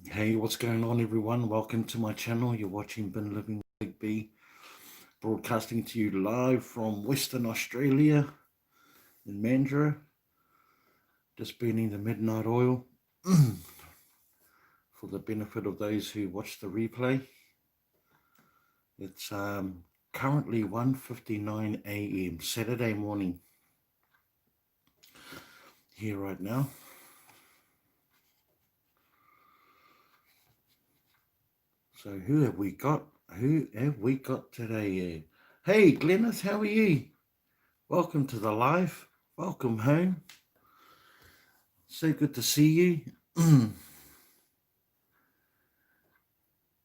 Hey, what's going on, everyone? Welcome to my channel. You're watching Been Living Big B, broadcasting to you live from Western Australia in Mandurah. Just burning the midnight oil for the benefit of those who watch the replay. It's currently 1:59 a.m. Saturday morning here right now. So who have we got? Who have we got today? Hey, Glennis, how are you? Welcome to the live. Welcome home. So good to see you. And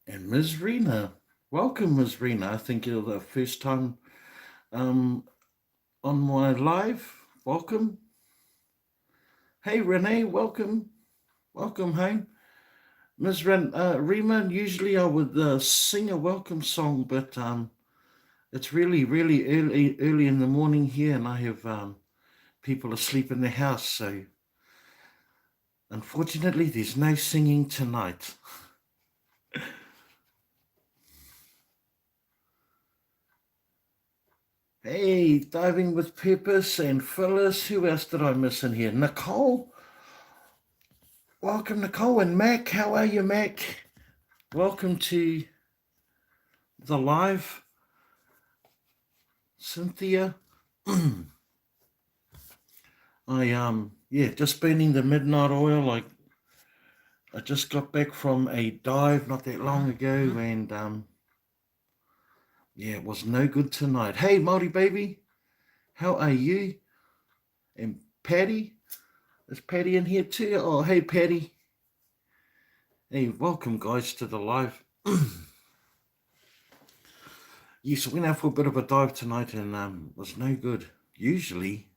Ms. Rena. Welcome, Ms. Rena. I think you're the first time on my live. Welcome. Hey, Renee, welcome. Welcome home. Ms. Rena, usually I would sing a welcome song, but it's really, really early in the morning here, and I have people asleep in the house, so unfortunately there's no singing tonight. Hey, Diving with Purpose and Phyllis. Who else did I miss in here? Nicole. Welcome, Nicole. And Mac. How are you, Mac? Welcome to the live. Cynthia. Just burning the midnight oil. I just got back from a dive not that long ago, and it was no good tonight. Hey, Māori baby. How are you? And Patty. Is Patty in here too? Oh, hey, Patty. Hey, welcome, guys, to the live. Yes, I went out for a bit of a dive tonight and was no good. Usually,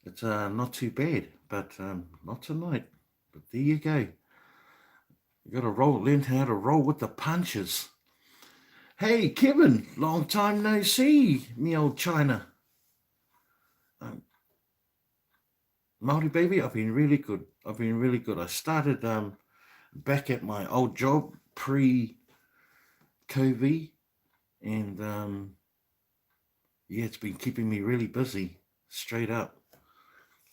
it's not too bad, but not tonight. But there you go. You got to learn how to roll with the punches. Hey, Kevin, long time no see, me old China. Māori baby, I've been really good. I started back at my old job pre-COVID, and it's been keeping me really busy, straight up.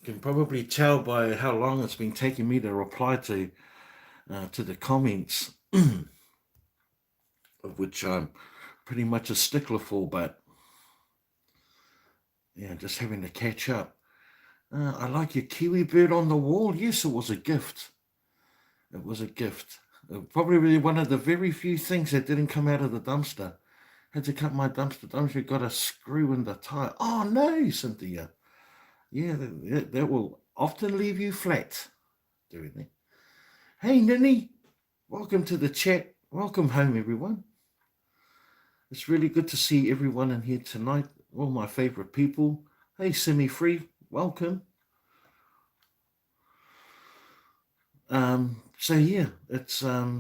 You can probably tell by how long it's been taking me to reply to the comments, of which I'm pretty much a stickler for, but just having to catch up. I like your kiwi bird on the wall. Yes, it was a gift. It was a gift. Probably one of the very few things that didn't come out of the dumpster. Had to cut my dumpster got a screw in the tire. Oh no, Cynthia. Yeah, that will often leave you flat, doing that. Hey, Ninny, welcome to the chat. Welcome home, everyone. It's really good to see everyone in here tonight. All my favorite people. Hey, Semi-Free, welcome. It's I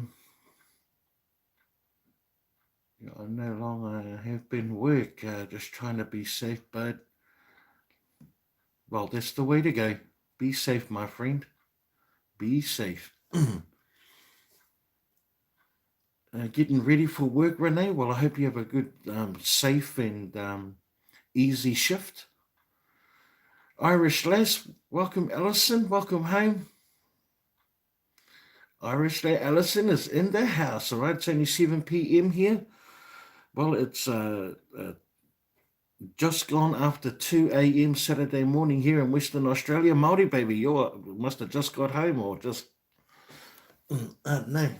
no longer have been work, just trying to be safe, but well, that's the way to go. Be safe, my friend. Be safe. Getting ready for work, Renee? Well, I hope you have a good, safe and easy shift. Irish lass, welcome, Alison. Welcome home. Irish lass, Alison is in the house, all right? It's only 7 p.m. here. Well, it's just gone after 2 a.m. Saturday morning here in Western Australia. Māori baby, you must have just got home or just... no.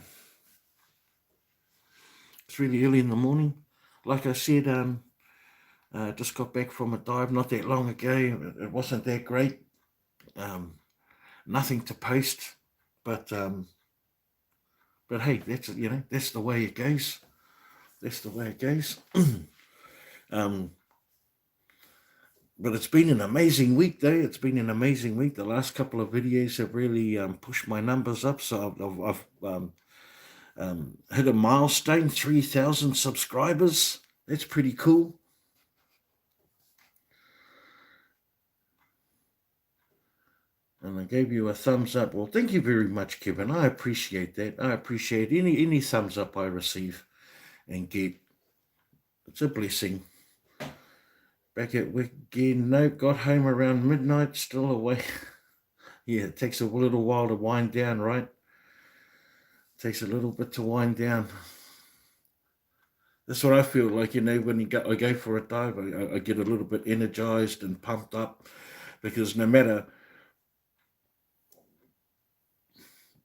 It's really early in the morning. Like I said, just got back from a dive not that long ago. It wasn't that great. Nothing to post, but hey, that's the way it goes. That's the way it goes. But it's been an amazing week, though. It's been an amazing week. The last couple of videos have really pushed my numbers up. So I've hit a milestone, 3,000 subscribers. That's pretty cool. And I gave you a thumbs up. Well, thank you very much, Kevin. I appreciate that. I appreciate any thumbs up I receive and get. It's a blessing. Back at work again. No, got home around midnight, still awake. Yeah, it takes a little while to wind down, right? Takes a little bit to wind down. That's what I feel like, when I go for a dive, I get a little bit energized and pumped up because no matter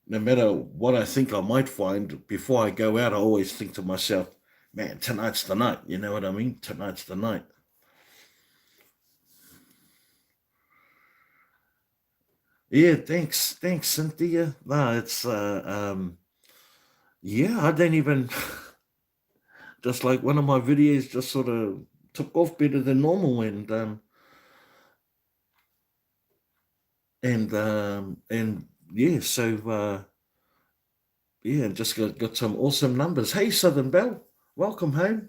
what I think I might find before I go out, I always think to myself, man, tonight's the night. You know what I mean? Tonight's the night. Yeah, thanks, Cynthia. No, it's yeah, I don't even just like one of my videos just sort of took off better than normal, and yeah, so yeah, just got some awesome numbers. Hey, Southern Belle, welcome home.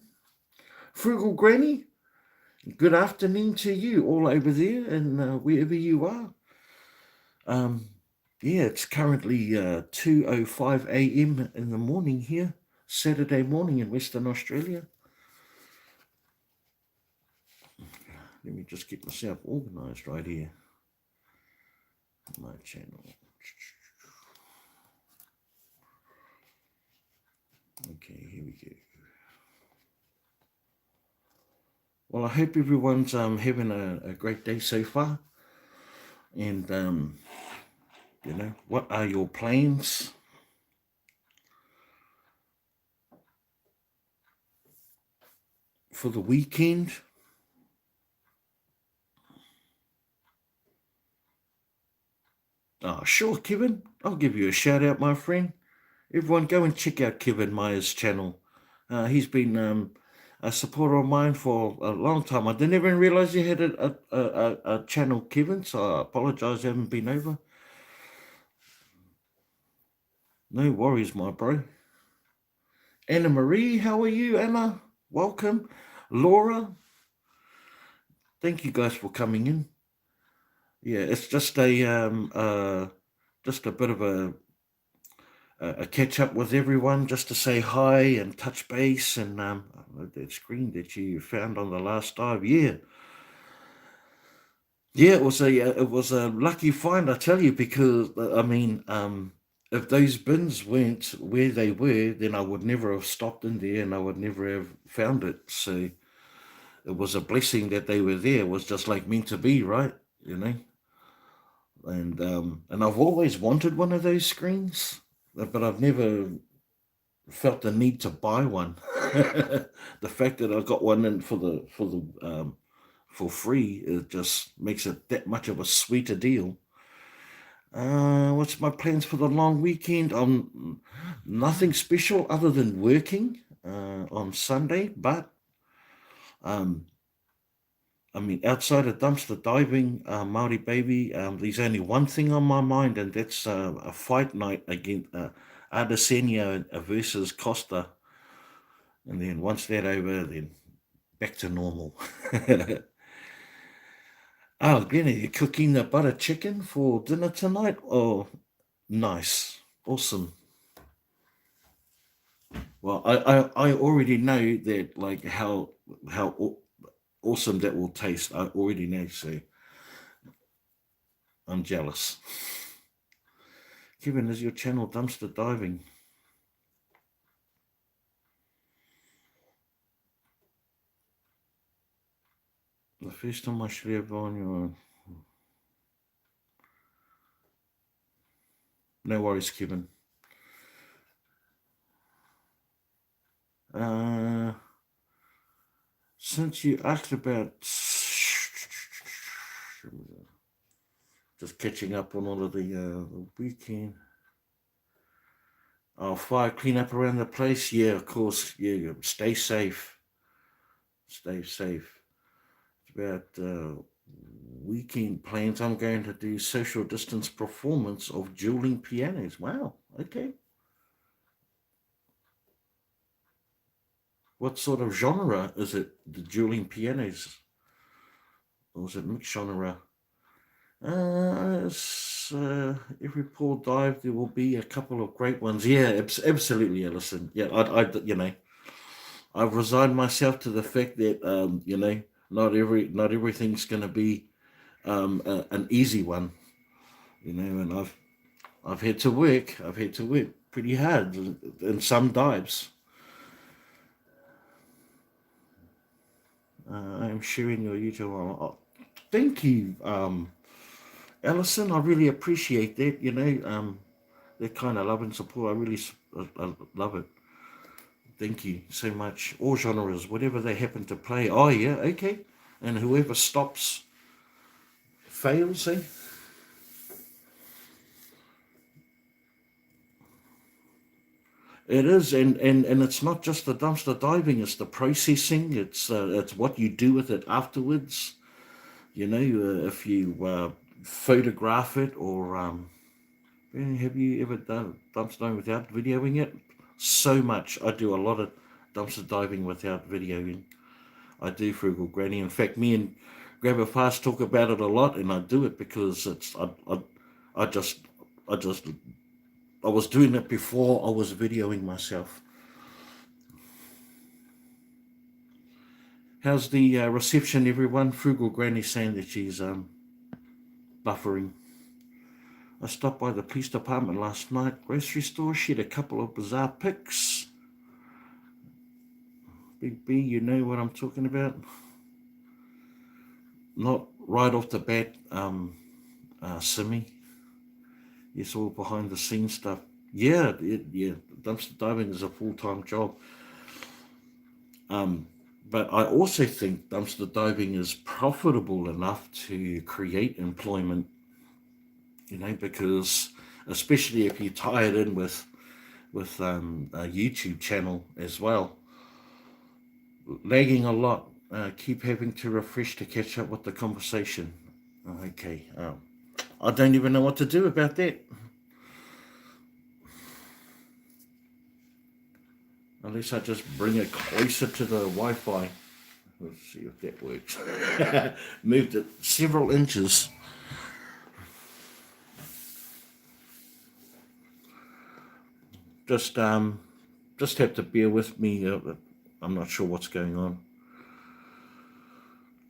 Frugal Granny, good afternoon to you all over there and wherever you are. Um, yeah, it's currently 2:05 a.m. in the morning here, Saturday morning in Western Australia. Let me just get myself organised right here. My channel. Okay, here we go. Well, I hope everyone's having a great day so far. And what are your plans for the weekend? Oh, sure, Kevin. I'll give you a shout out, my friend. Everyone, go and check out Kevin Meyer's channel. He's been a supporter of mine for a long time. I didn't even realize you had a channel, Kevin, so I apologize I haven't been over. No worries, my bro. Anna Marie, how are you, Anna? Welcome. Laura, thank you guys for coming in. Yeah, it's just just a bit of a catch up with everyone, just to say hi and touch base, and that screen that you found on the last dive. Yeah, it was a lucky find, I tell you, because I mean, if those bins weren't where they were, then I would never have stopped in there, and I would never have found it. So it was a blessing that they were there. It was just like meant to be, right? You know. And I've always wanted one of those screens, but I've never felt the need to buy one. The fact that I got one in for free, it just makes it that much of a sweeter deal. What's my plans for the long weekend? Nothing special other than working on Sunday, but um, I mean, outside of dumpster diving, Maori baby, there's only one thing on my mind, and that's a fight night against Adesanya versus Costa. And then once that over, then back to normal. Oh, Glenn, are you cooking the butter chicken for dinner tonight? Oh, nice. Awesome. Well, I already know that, like, how awesome that will taste. I already know, so I'm jealous. Kevin, is your channel dumpster diving? The first time I should have on your... No worries, Kevin. Uh, since you asked about... Just catching up on all of the weekend. Oh, fire cleanup around the place? Yeah, of course. Yeah, stay safe. Stay safe. It's about weekend plans. I'm going to do social distance performance of dueling pianos. Wow. Okay. What sort of genre is it? The dueling pianos, or is it mixed genre? Every poor dive, there will be a couple of great ones. Yeah, absolutely, Alison. Yeah, I've resigned myself to the fact that not everything's going to be an easy one. And I've had to work. I've had to work pretty hard in some dives. I am sharing your YouTube. Thank you, Alison. I really appreciate that. That kind of love and support. I love it. Thank you so much. All genres, whatever they happen to play. Oh yeah, okay. And whoever stops fails, eh? It is, and it's not just the dumpster diving; it's the processing. It's what you do with it afterwards. If you photograph it, or have you ever done dumpster diving without videoing it? So much. I do a lot of dumpster diving without videoing. I do, Frugal Granny. In fact, me and Grabber Fast talk about it a lot, and I do it because I just I just I was doing it before I was videoing myself. How's the reception, everyone? Frugal Granny saying that she's buffering. I stopped by the police department last night, grocery store, shared a couple of bizarre pics. Big B, you know what I'm talking about? Not right off the bat, Simi. It's all behind the scenes stuff. Yeah, dumpster diving is a full-time job. But I also think dumpster diving is profitable enough to create employment, because especially if you tie it in with a YouTube channel as well. Lagging a lot. Keep having to refresh to catch up with the conversation. Okay. I don't even know what to do about that. Unless I just bring it closer to the Wi-Fi. Let's see if that works. Moved it several inches. Just have to bear with me. I'm not sure what's going on.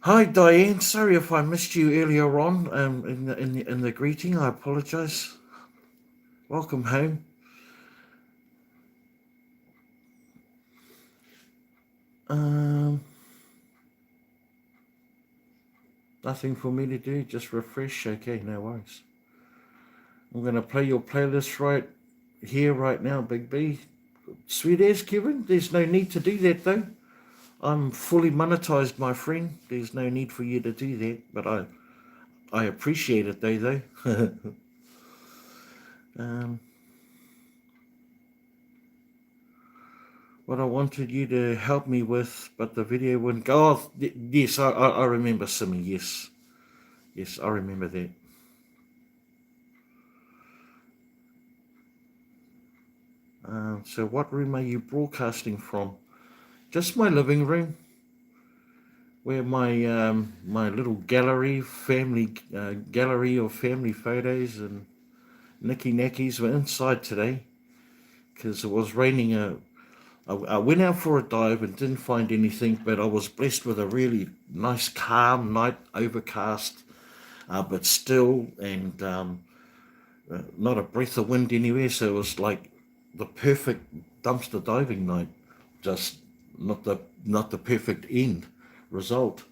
Hi Diane, sorry if I missed you earlier on in the greeting. I apologise. Welcome home. Nothing for me to do. Just refresh. Okay, no worries. I'm gonna play your playlist right here, right now, Big B. Sweet as Kevin. There's no need to do that though. I'm fully monetized, my friend. There's no need for you to do that, but I appreciate it though. What I wanted you to help me with, but the video wouldn't go. Oh, yes, I remember, Simi. Yes, I remember that. So what room are you broadcasting from? Just my living room, where my little family gallery of family photos and nicky nackies were inside today because it was raining. I went out for a dive and didn't find anything, but I was blessed with a really nice, calm night, overcast, but still, and not a breath of wind anywhere. So it was like the perfect dumpster diving night, just not the perfect end result.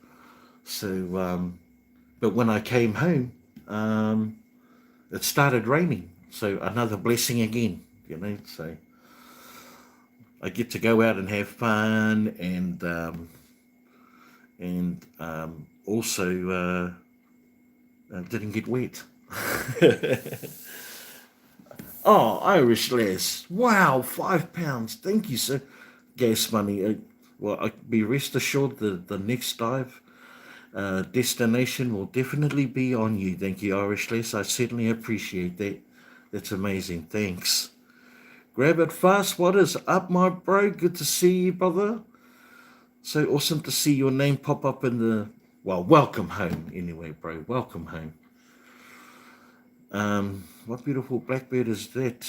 So, but when I came home, it started raining. So another blessing again, So I get to go out and have fun, and also didn't get wet. Oh, Irish lass! Wow, £5. Thank you, sir. Gas money. Well, be rest assured the next dive destination will definitely be on you. Thank you, Irish lass. I certainly appreciate that. That's amazing. Thanks. Grab it fast. What is up, my bro? Good to see you, brother. So awesome to see your name pop up in the... Well, welcome home anyway, bro. Welcome home. What beautiful blackbird is that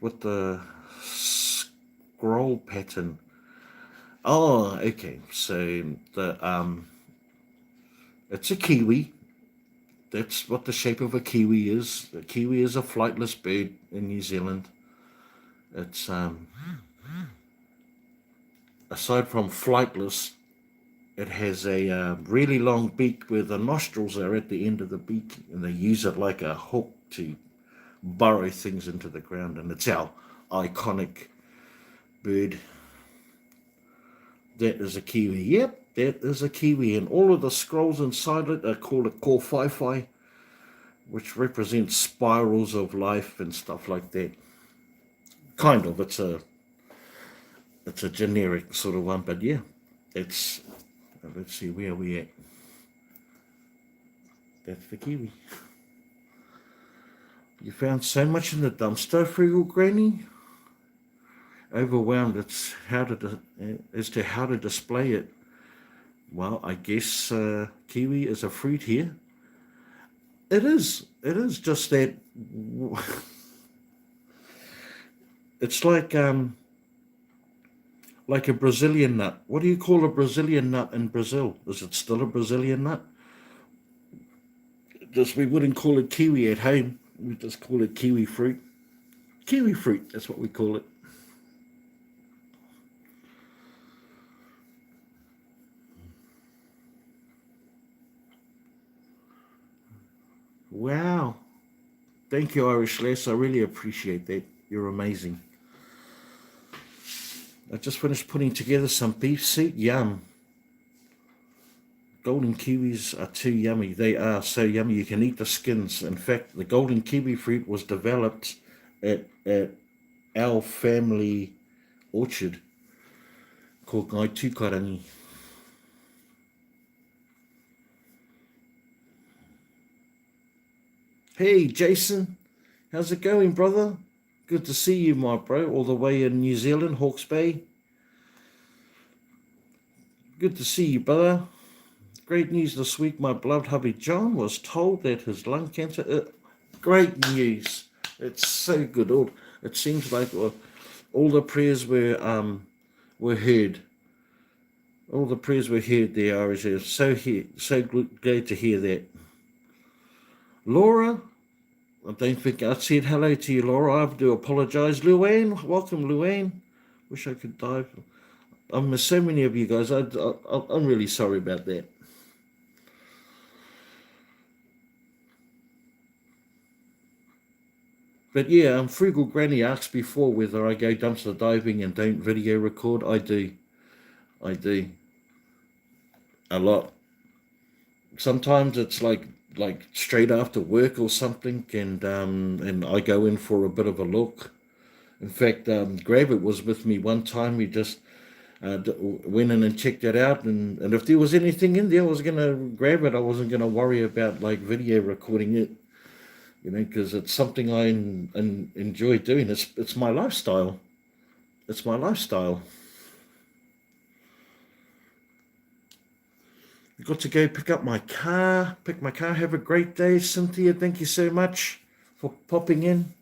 with the scroll pattern? Oh, okay. So it's a kiwi. That's what the shape of a kiwi is. A kiwi is a flightless bird in New Zealand. It's aside from flightless, it has a really long beak where the nostrils are at the end of the beak, and they use it like a hook to burrow things into the ground. And it's our iconic bird. That is a kiwi. Yep, that is a kiwi. And all of the scrolls inside it are called a kōwhaiwhai, which represents spirals of life and stuff like that. Kind of. It's a generic sort of one, but yeah, it's. Let's see, where are we at? That's the kiwi. You found so much in the dumpster, Frugal Granny? Overwhelmed as to how to display it. Well, I guess kiwi is a fruit here. It is. It is just that. It's like a Brazilian nut. What do you call a Brazilian nut in Brazil? Is it still a Brazilian nut? Just we wouldn't call it kiwi at home. We just call it kiwi fruit. Kiwi fruit. That's what we call it. Wow. Thank you, Irish Les. I really appreciate that. You're amazing. I just finished putting together some beef soup. Yum. Golden kiwis are too yummy. They are so yummy. You can eat the skins. In fact, the golden kiwi fruit was developed at our family orchard called Ngai Tukarangi. Hey, Jason. How's it going, brother? Good to see you, my bro, all the way in New Zealand, Hawke's Bay. Good to see you, brother. Great news this week. My beloved hubby John was told that his lung cancer. Great news. It's so good. It seems like all the prayers were heard. All the prayers were heard there, Irish. So glad to hear that. Laura, I don't think I said hello to you, Laura. I have to apologise. Luanne, welcome, Luanne. Wish I could dive. I miss so many of you guys. I'm really sorry about that. But yeah, Frugal Granny asked before whether I go dumpster diving and don't video record. I do. I do. A lot. Sometimes it's like straight after work or something, and I go in for a bit of a look. In fact, Gravit was with me one time. We just went in and checked it out, and if there was anything in there, I was gonna grab it. I wasn't gonna worry about like video recording it, because it's something I enjoy doing. It's my lifestyle. It's my lifestyle. I got to go pick my car. Have a great day, Cynthia. Thank you so much for popping in.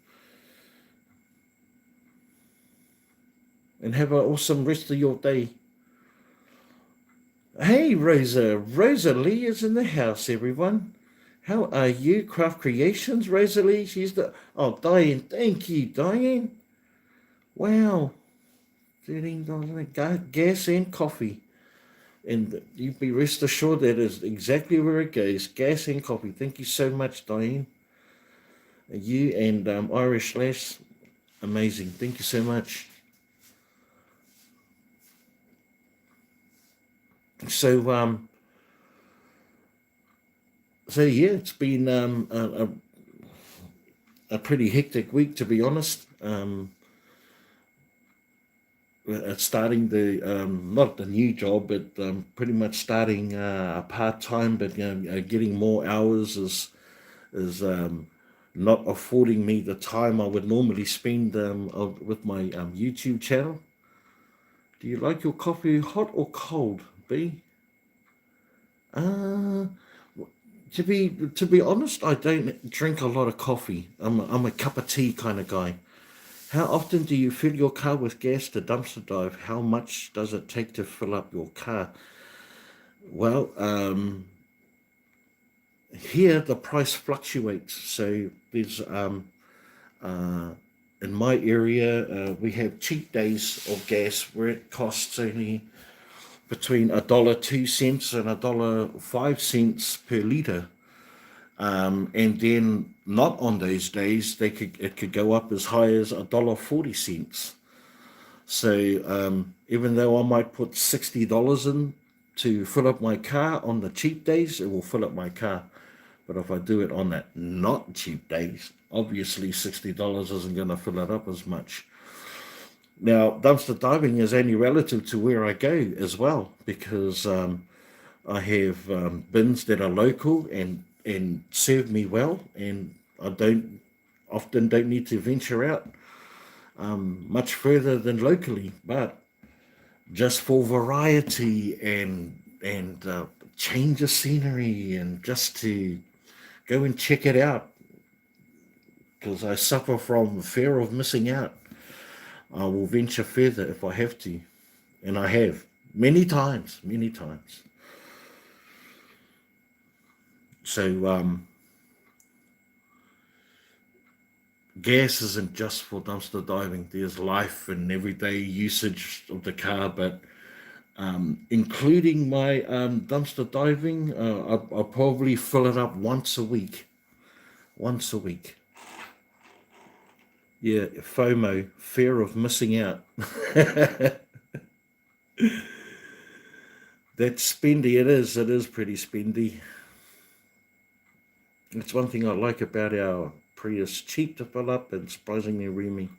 And have an awesome rest of your day. Hey, Rosa. Rosalie is in the house, everyone. How are you? Craft Creations, Rosalie. She's the... Oh, Diane. Thank you, Diane. Wow. $13 gas and coffee. And you be rest assured that is exactly where it goes. Gas and coffee. Thank you so much, Diane. You and Irish Lass. Amazing. Thank you so much. So yeah, it's been a pretty hectic week, to be honest. Starting the not the new job, but pretty much starting a part time, but getting more hours is not affording me the time I would normally spend with my YouTube channel. Do you like your coffee hot or cold, B? Uh, To be honest, I don't drink a lot of coffee. I'm a cup of tea kind of guy. How often do you fill your car with gas to dumpster dive? How much does it take to fill up your car? Well, here the price fluctuates. So there's uh, in my area we have cheap days of gas where it costs only between $1.02 and $1.05 per liter. And then not on those days, it could go up as high as $1.40. So even though I might put $60 in to fill up my car on the cheap days, it will fill up my car. But if I do it on that not cheap days, obviously $60 isn't going to fill it up as much. Now, dumpster diving is only relative to where I go as well, because I have bins that are local and serve me well, and I don't need to venture out much further than locally. But just for variety and change of scenery, and just to go and check it out, because I suffer from fear of missing out. I will venture further if I have to, and I have many times, many times. So gas isn't just for dumpster diving. There's life and everyday usage of the car, but including my dumpster diving, I'll probably fill it up once a week. Once a week. Yeah, FOMO, fear of missing out. That's spendy. It is. It is pretty spendy. It's one thing I like about our Prius. Cheap to fill up and surprisingly roomy.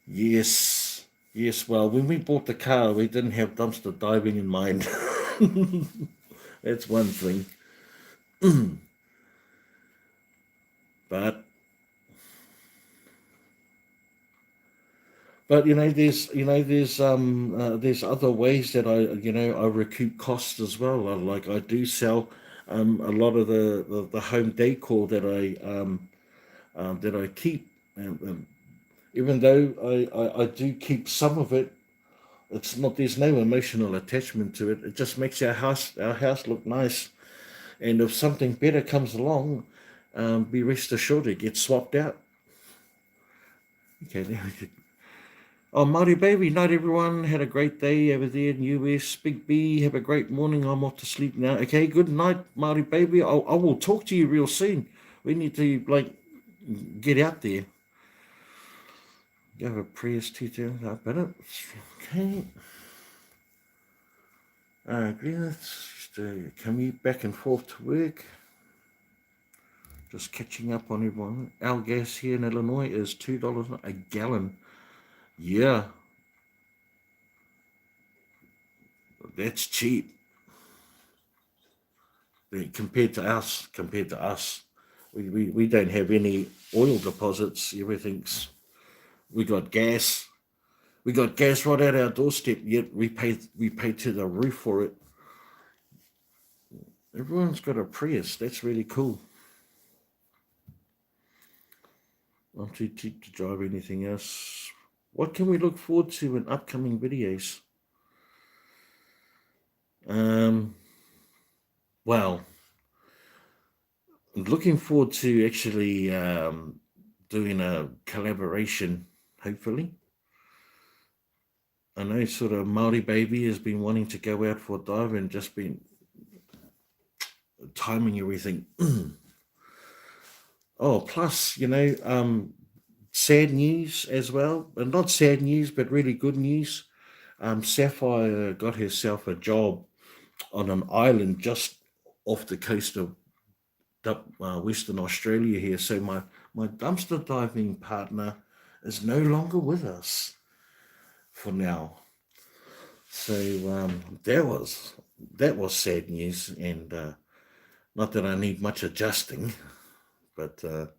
Yes. Yes. Well, when we bought the car, we didn't have dumpster diving in mind. That's one thing. But there's other ways that I recoup costs as well. Like I do sell a lot of the home decor that I keep. Even though I do keep some of it, it's not there's no emotional attachment to it. It just makes our house look nice. And if something better comes along, be rest assured it gets swapped out. Okay, there we go. Oh, Marty baby, night everyone. Had a great day over there in US. Big B, have a great morning. I'm off to sleep now. Okay, good night, Marty baby. I will talk to you real soon. We need to get out there. You have a Prius T2 up in it. Okay. Just commute back and forth to work. Just catching up on everyone. Our gas here in Illinois is $2 a gallon. Yeah, that's cheap compared to us. We don't have any oil deposits. We got gas. We got gas right at our doorstep. Yet we pay to the roof for it. Everyone's got a Prius. That's really cool. I'm too cheap to drive anything else. What can we look forward to in upcoming videos? Well, I'm looking forward to actually doing a collaboration, hopefully. I know sort of Maori baby has been wanting to go out for a dive and just been timing everything. Oh, plus, sad news as well. And not sad news, but really good news. Sapphire got herself a job on an island just off the coast of Western Australia here. So my dumpster diving partner is no longer with us for now. So that was sad news, and not that I need much adjusting, but it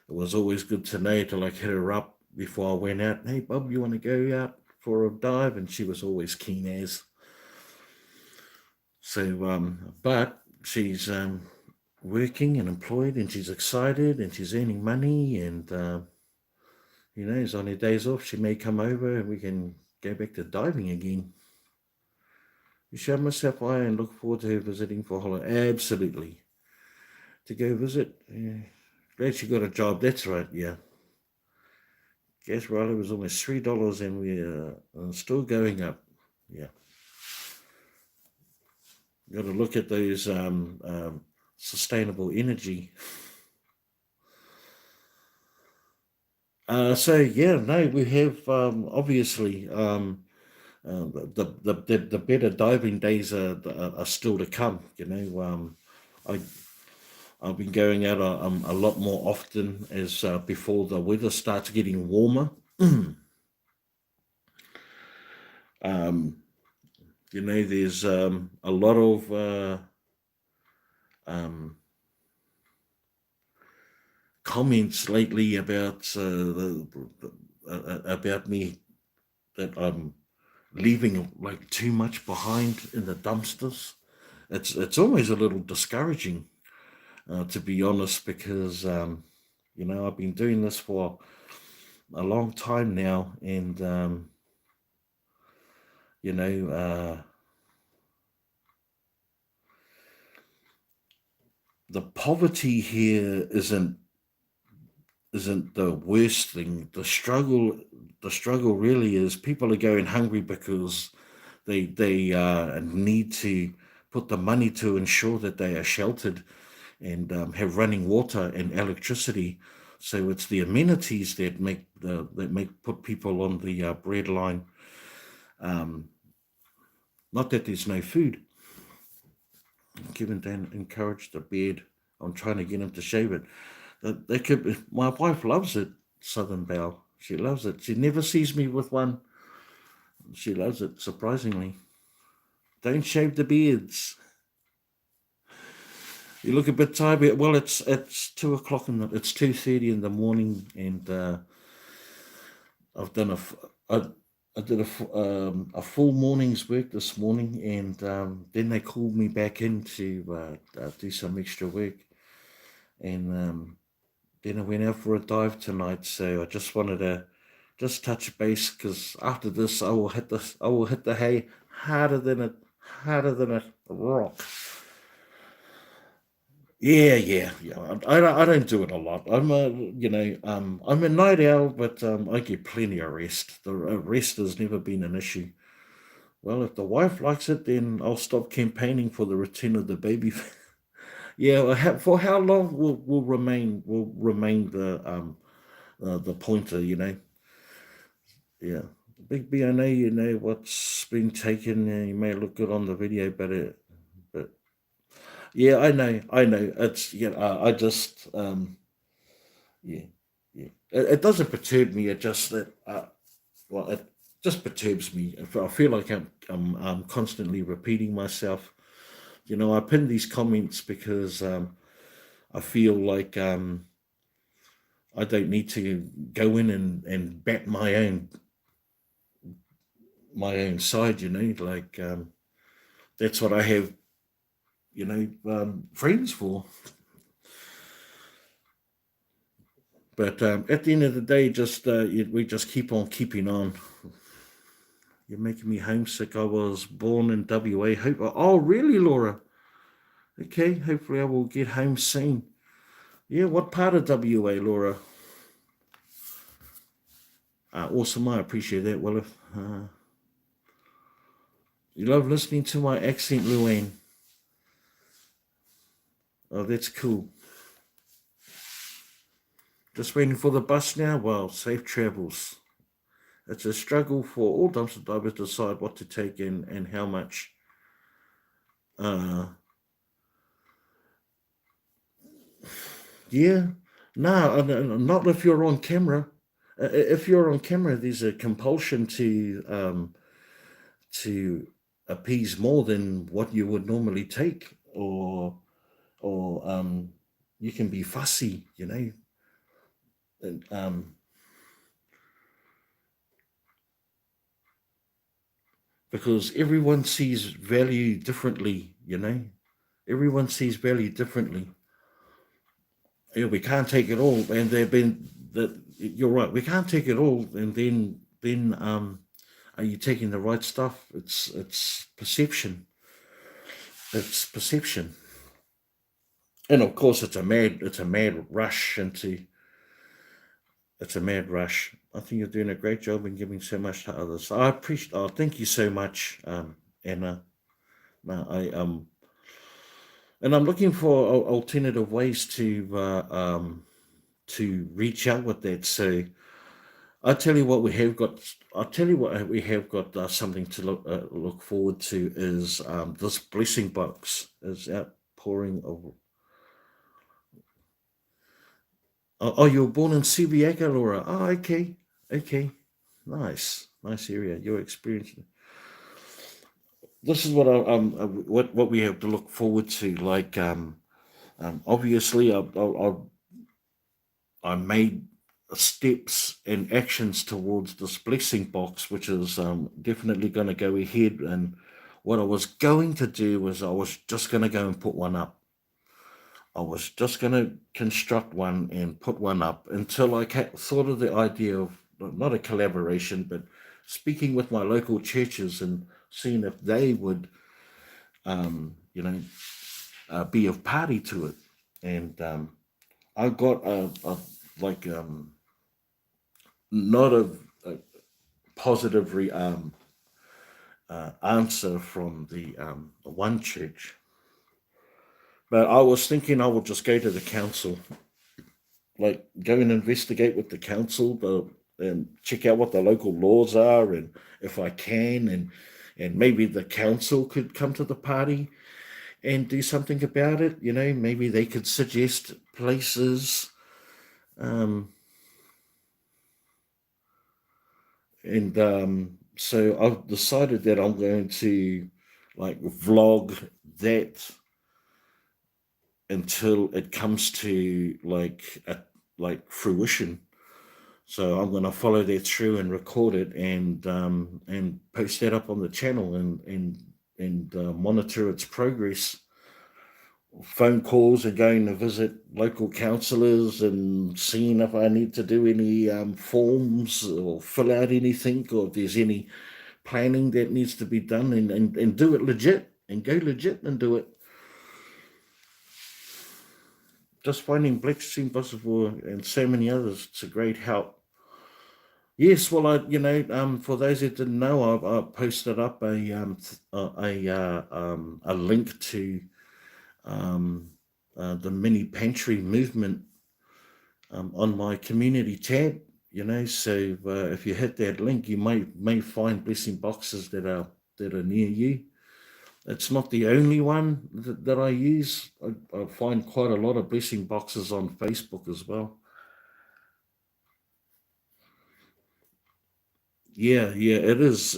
was always good to know to hit her up before I went out. Hey, Bob, you want to go out for a dive? And she was always keen as. So, but she's working and employed, and she's excited, and she's earning money, and on her days off, she may come over, and we can go back to diving again. You shall myself I and look forward to her visiting for holiday. Absolutely. To go visit. Yeah. Glad she got a job. That's right, yeah. Gas Riley was almost $3 and we're still going up. Yeah. Got to look at those sustainable energy. We have obviously the better diving days are still to come. I I've been going out a lot more often as before the weather starts getting warmer. um, there's a lot of um, comments lately about me that I'm leaving like too much behind in the dumpsters. It's always a little discouraging, to be honest, because I've been doing this for a long time now, and you know, the poverty here isn't the worst thing. The struggle really is people are going hungry because they need to put the money to ensure that they are sheltered and have running water and electricity. So it's the amenities that make put people on the bread line. Um, Not that there's no food. Kevin Dan encouraged the beard. I'm trying to get him to shave it. They could. My wife loves it. Southern Belle. She loves it. She never sees me with one. She loves it. Surprisingly, don't shave the beards. You look a bit tired. Well, it's 2 o'clock it's 2:30 in the morning, and I've done I did a full morning's work this morning, and then they called me back in to do some extra work, and then I went out for a dive tonight. So I just wanted to just touch base because after this, I will hit the hay harder than a rock. Yeah. I don't do it a lot. I'm a night owl, but I get plenty of rest. The rest has never been an issue. Well, if the wife likes it, then I'll stop campaigning for the return of the baby. Yeah, for how long will remain the pointer? Yeah. Big B, I know you know what's been taken. You may look good on the video, but yeah, I know. It's I just yeah, yeah. It doesn't perturb me. It just that it just perturbs me. I feel like I'm constantly repeating myself. I pin these comments because I feel like I don't need to go in and bat my own side. Like that's what I have. Friends for. But at the end of the day, we just keep on keeping on. You're making me homesick. I was born in WA. Oh, really, Laura? Okay, hopefully I will get home soon. Yeah, what part of WA, Laura? Awesome, I appreciate that, Willis. You love listening to my accent, Luanne. Oh, that's cool. Just waiting for the bus now? Well, safe travels. It's a struggle for all dumpster divers to decide what to take in and how much. Uh, yeah, no, not if you're on camera. If you're on camera, there's a compulsion to appease more than what you would normally take, or you can be fussy, and, because everyone sees value differently. you know. Everyone sees value differently. Yeah, we can't take it all, and they've been that. You're right. We can't take it all, and then are you taking the right stuff? It's perception. It's perception, and of course, it's a mad rush into. It's a mad rush. I think you're doing a great job in giving so much to others. I appreciate. Oh, thank you so much, Anna. No, and I'm looking for alternative ways to reach out with that. So I tell you what, we have got. I'll tell you what we have got something to look forward to is this blessing box is outpouring of. Oh, you were born in Subiaco, Laura. Oh, okay, okay, nice area. Your experience. This is what what we have to look forward to. Like obviously, I made steps and actions towards this blessing box, which is definitely going to go ahead. And what I was going to do was I was just going to go and put one up. I was just going to construct one and put one up until I thought of the idea of not a collaboration, but speaking with my local churches and seeing if they would, you know, be of party to it. And I got a like not a positive answer from the one church, but I was thinking I would just go to the council, like go and investigate with the council, and check out what the local laws are, and if I can, and maybe the council could come to the party and do something about it. You know, maybe they could suggest places. Um, and so I've decided that I'm going to like vlog that until it comes to like fruition. So I'm going to follow that through and record it and post that up on the channel and monitor its progress. Phone calls and going to visit local councillors and seeing if I need to do any forms or fill out anything, or if there's any planning that needs to be done, and do it legit and go legit and do it. Just finding blessing possible and so many others. It's a great help. Yes, well, for those that didn't know, I posted up a link to um, the mini pantry movement on my community tab. So if you hit that link, you may find blessing boxes that are near you. It's not the only one that I use. I find quite a lot of blessing boxes on Facebook as well. Yeah, yeah, it is.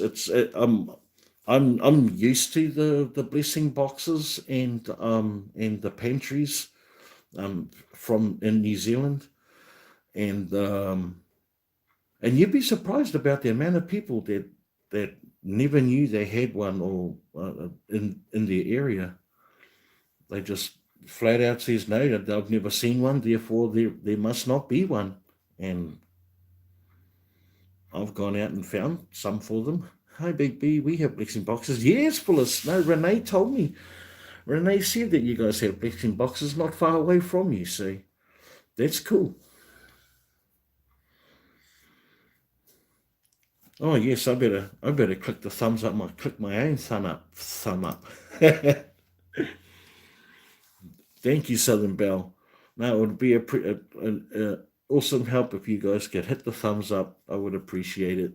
I'm used to the blessing boxes and the pantries from in New Zealand, and you'd be surprised about the amount of people that never knew they had one, or in their area. They just flat out says no, that they've never seen one, therefore there must not be one. And I've gone out and found some for them. Hi, Big B, we have blessing boxes. Yes, Phyllis. No, Renee told me. Renee said that you guys have blessing boxes not far away from you. See, that's cool. Oh yes, I better click the thumbs up. I click my own thumb up. Thank you, Southern Belle. Now it would be a awesome help if you guys could hit the thumbs up. I would appreciate it.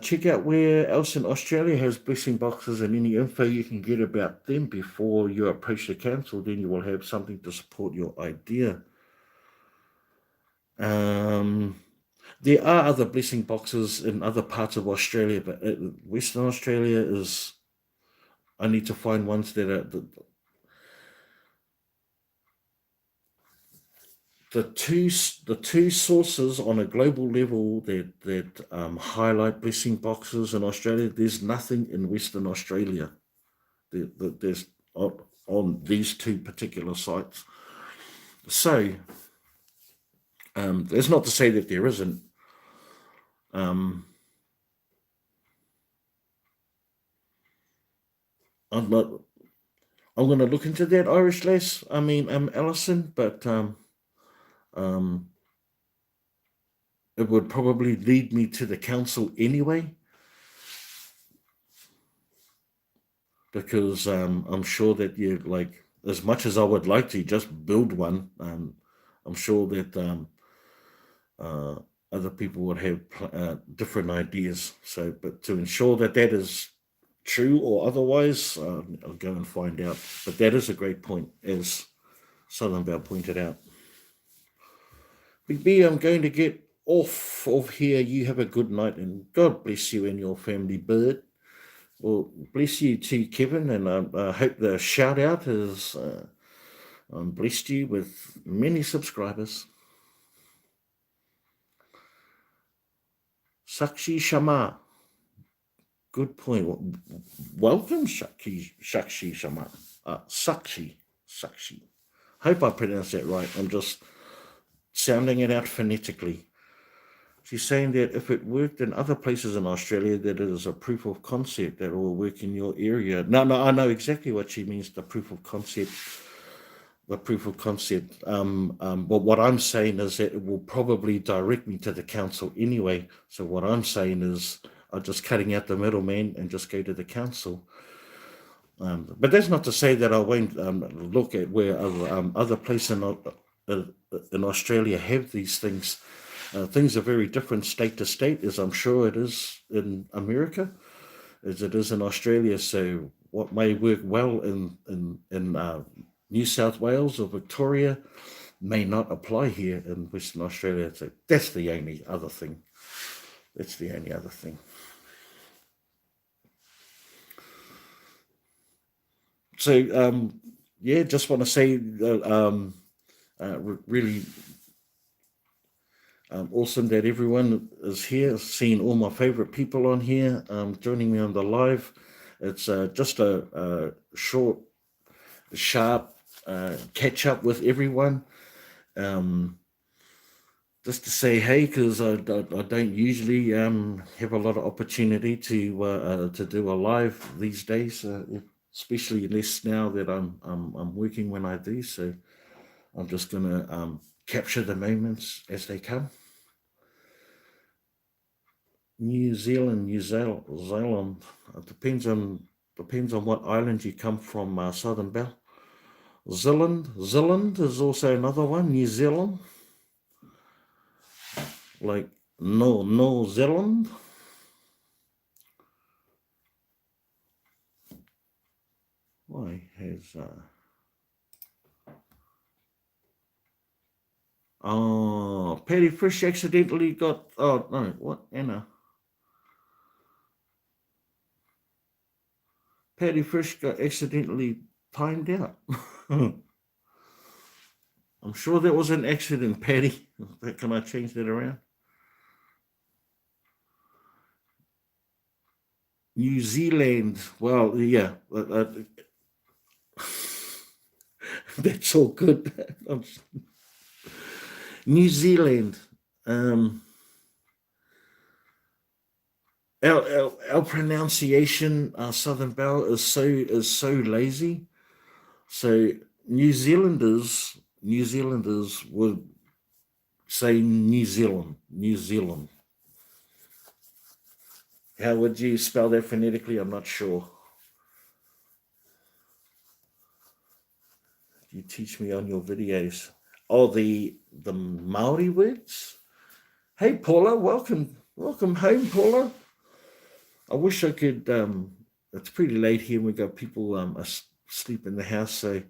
Check out where else in Australia has blessing boxes and any info you can get about them before you approach the council. Then you will have something to support your idea. Um, there are other blessing boxes in other parts of Australia, but Western Australia is. I need to find ones that are the two sources on a global level that highlight blessing boxes in Australia. There's nothing in Western Australia. there's on these two particular sites. So that's not to say that there isn't. I'm not. I'm going to look into that, Irish lass. I mean, Alison, but um, it would probably lead me to the council anyway, because I'm sure that you like, as much as I would like to just build one, I'm sure that uh, other people would have different ideas. So, but to ensure that that is true or otherwise, I'll go and find out. But that is a great point, as Southern Belle pointed out. Big B, I'm going to get off of here. You have a good night, and God bless you and your family, bird. Well, bless you too, Kevin, and I hope the shout out has blessed you with many subscribers. Sakshi Shama. Good point. Welcome, Sakshi Shama. Sakshi. Hope I pronounced that right. I'm just sounding it out phonetically. She's saying that if it worked in other places in Australia, that it is a proof of concept that it will work in your area. No, I know exactly what she means, the proof of concept. The proof of concept. But what I'm saying is that it will probably direct me to the council anyway. So what I'm saying is I'm just cutting out the middleman and just go to the council. But that's not to say that I won't look at where other places in Australia have these things. Things are very different state to state, as I'm sure it is in America, as it is in Australia. So what may work well in New South Wales or Victoria may not apply here in Western Australia. So that's the only other thing. That's the only other thing. So yeah, just want to say really awesome that everyone is here, seeing all my favorite people on here, joining me on the live. It's just a short, sharp catch up with everyone. Just to say hey, because I don't usually have a lot of opportunity to do a live these days, especially less now that I'm working when I do. So I'm just gonna capture the moments as they come. New Zealand. It depends on what island you come from, Southern Belle. Zealand is also another one. New Zealand, like no Zealand. Why has oh, Patty Fish accidentally got, oh no, what, Anna? Patty Fish got accidentally timed out. I'm sure that was an accident, Patty. Can I change that around? New Zealand. Well, yeah, that's all good. New Zealand. Our pronunciation, Southern Belle, is so lazy. So New Zealanders would say New Zealand. How would you spell that phonetically? I'm not sure. You teach me on your videos. Oh, the Maori words. Hey, Paula, welcome home, Paula. I wish I could. It's pretty late here, and we got people asleep in the house, so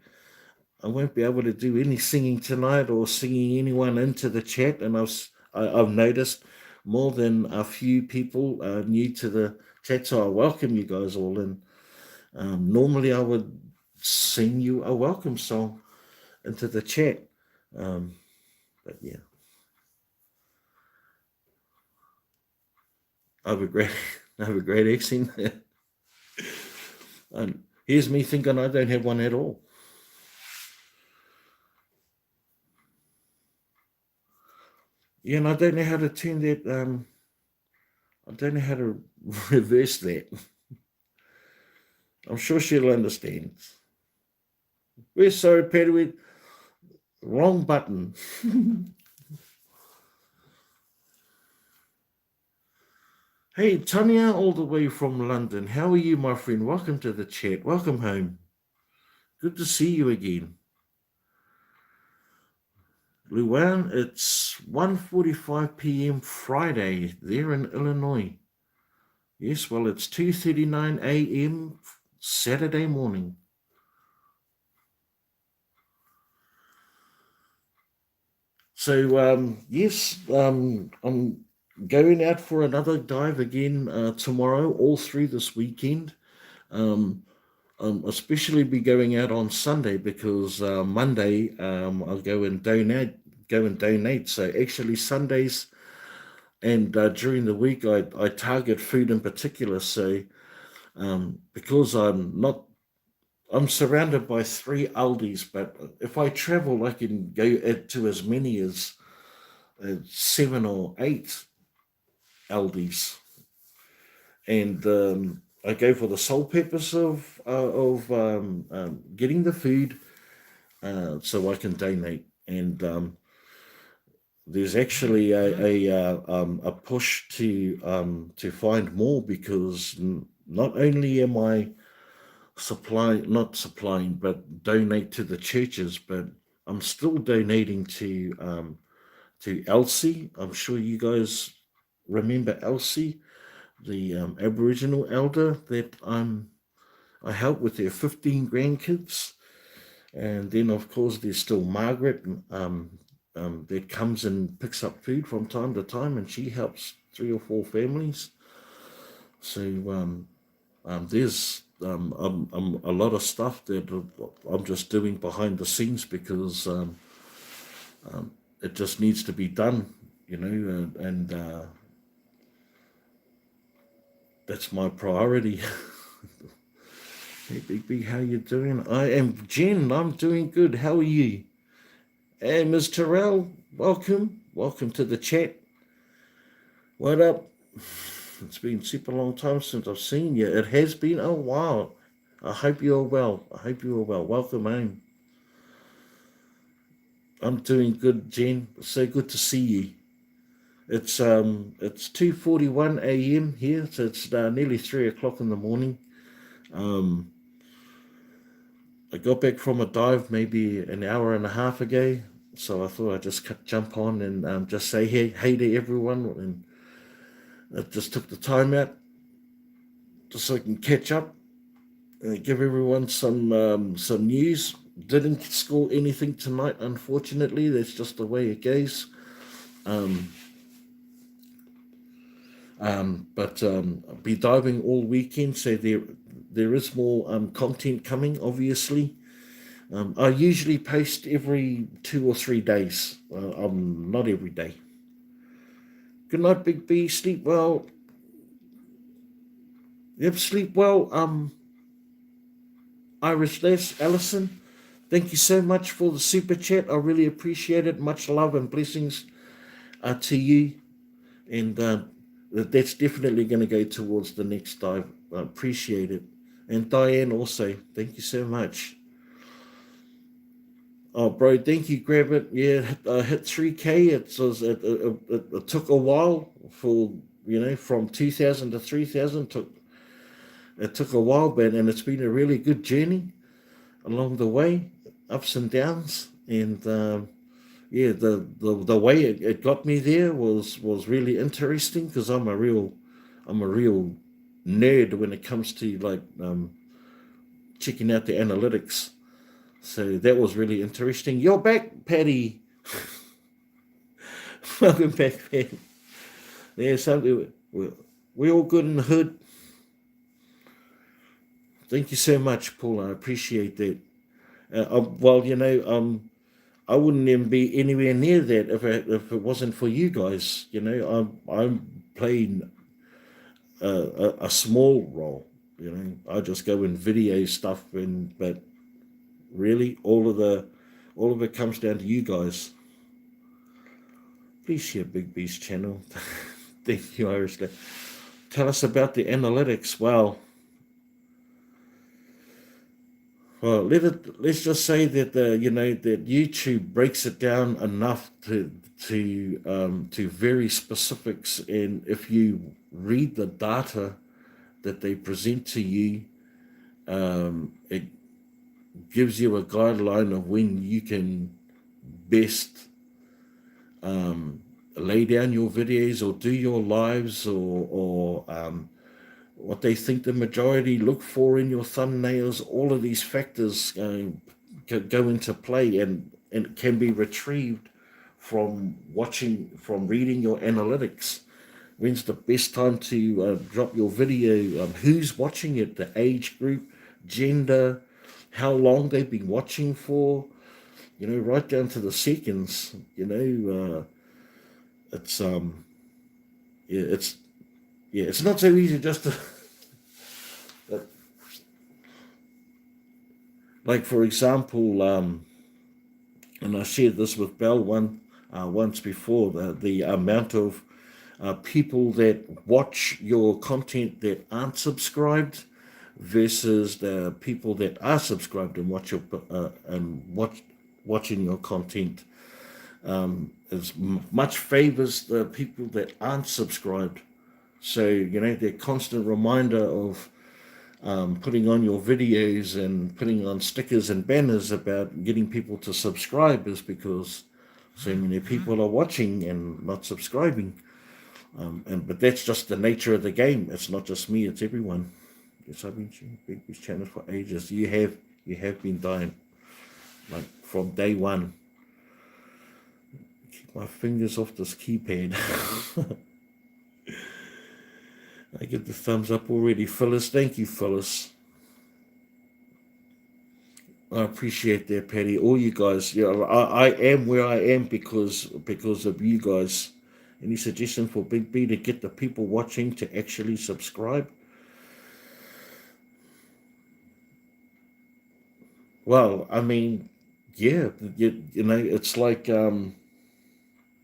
I won't be able to do any singing tonight or singing anyone into the chat. And I've noticed more than a few people are new to the chat, so I welcome you guys all in. Normally, I would sing you a welcome song into the chat, but yeah, I have a great accent. And Here's me thinking I don't have one at all. Yeah, and I don't know how to turn that. I don't know how to reverse that. I'm sure she'll understand. We're sorry, Patty. Wrong button. Hey, Tanya, all the way from London. How are you, my friend? Welcome to the chat. Welcome home. Good to see you again. Luan, it's 1:45 p.m. Friday there in Illinois. Yes, well, it's 2:39 a.m. Saturday morning. So, yes, I'm going out for another dive again tomorrow, all through this weekend. Um, especially be going out on Sunday because Monday I'll go and donate. Go and donate. So actually Sundays and during the week I target food in particular. So because I'm surrounded by three Aldis, but if I travel, I can go to as many as seven or eight Aldis, and I go for the sole purpose of getting the food so I can donate. And there's actually a push to find more because not only am I not supplying, but donate to the churches, but I'm still donating to Elsie. I'm sure you guys remember Elsie, the Aboriginal elder that I help with their 15 grandkids. And then, of course, there's still Margaret that comes and picks up food from time to time, and she helps three or four families. So there's a lot of stuff that I'm just doing behind the scenes because it just needs to be done, and that's my priority. Hey, Big B, how you doing? I am Jen. I'm doing good. How are you? Hey, Ms. Terrell, welcome. Welcome to the chat. What up? It's been super long time since I've seen you. It has been a while. I hope you're well. I hope you're well. Welcome home. I'm doing good, Jen. So good to see you. It's 2:41 a.m. here, so it's nearly 3 o'clock in the morning. Um, I got back from a dive maybe an hour and a half ago, so I thought I'd just jump on and just say hey to everyone, and I just took the time out just so I can catch up and give everyone some news. Didn't score anything tonight, unfortunately. That's just the way it goes. Um, but I'll be diving all weekend, so there is more content coming. Obviously, I usually post every 2 or 3 days. Not every day. Good night, Big B. Sleep well. Yep, sleep well. Irish Les, Allison. Thank you so much for the super chat. I really appreciate it. Much love and blessings to you. And that's definitely going to go towards the next dive. I appreciate it. And Diane also, thank you so much. Oh, bro, thank you, Grab It. Yeah, I hit 3K. It took a while for, from 2000 to 3000. It took a while, and it's been a really good journey along the way, ups and downs. And yeah, the way it got me there was really interesting because I'm a real nerd when it comes to like checking out the analytics. So that was really interesting. You're back, Patty. Welcome back, Patty. Yeah, so we all good in the hood. Thank you so much, Paul. I appreciate that. Well, I wouldn't even be anywhere near that if it wasn't for you guys. I'm playing a small role. You know, I just go in video stuff, but really, all of it comes down to you guys. Please share Big B's channel. Thank you, Irish. Tell us about the analytics. Let's just say that that YouTube breaks it down enough to very specifics, and if you read the data that they present to you, it gives you a guideline of when you can best lay down your videos or do your lives, or what they think the majority look for in your thumbnails. All of these factors go into play, and it can be retrieved from reading your analytics. When's the best time to drop your video? Who's watching it? The age group, gender, how long they've been watching for. Right down to the seconds. It's yeah, it's not so easy just to like, for example, and I shared this with Bell once before, the amount of people that watch your content that aren't subscribed versus the people that are subscribed and watching your content, as much favors the people that aren't subscribed. So their constant reminder of putting on your videos and putting on stickers and banners about getting people to subscribe is because so many people are watching and not subscribing. But that's just the nature of the game. It's not just me; it's everyone. Yes, I've been seeing Big Beast channels for ages. You have been dying, like from day one. Keep my fingers off this keypad. I get the thumbs up already, Phyllis. Thank you, Phyllis. I appreciate that, Patty. All you guys. Yeah, I am where I am because of you guys. Any suggestion for Big B to get the people watching to actually subscribe? Well, I mean, yeah, it's like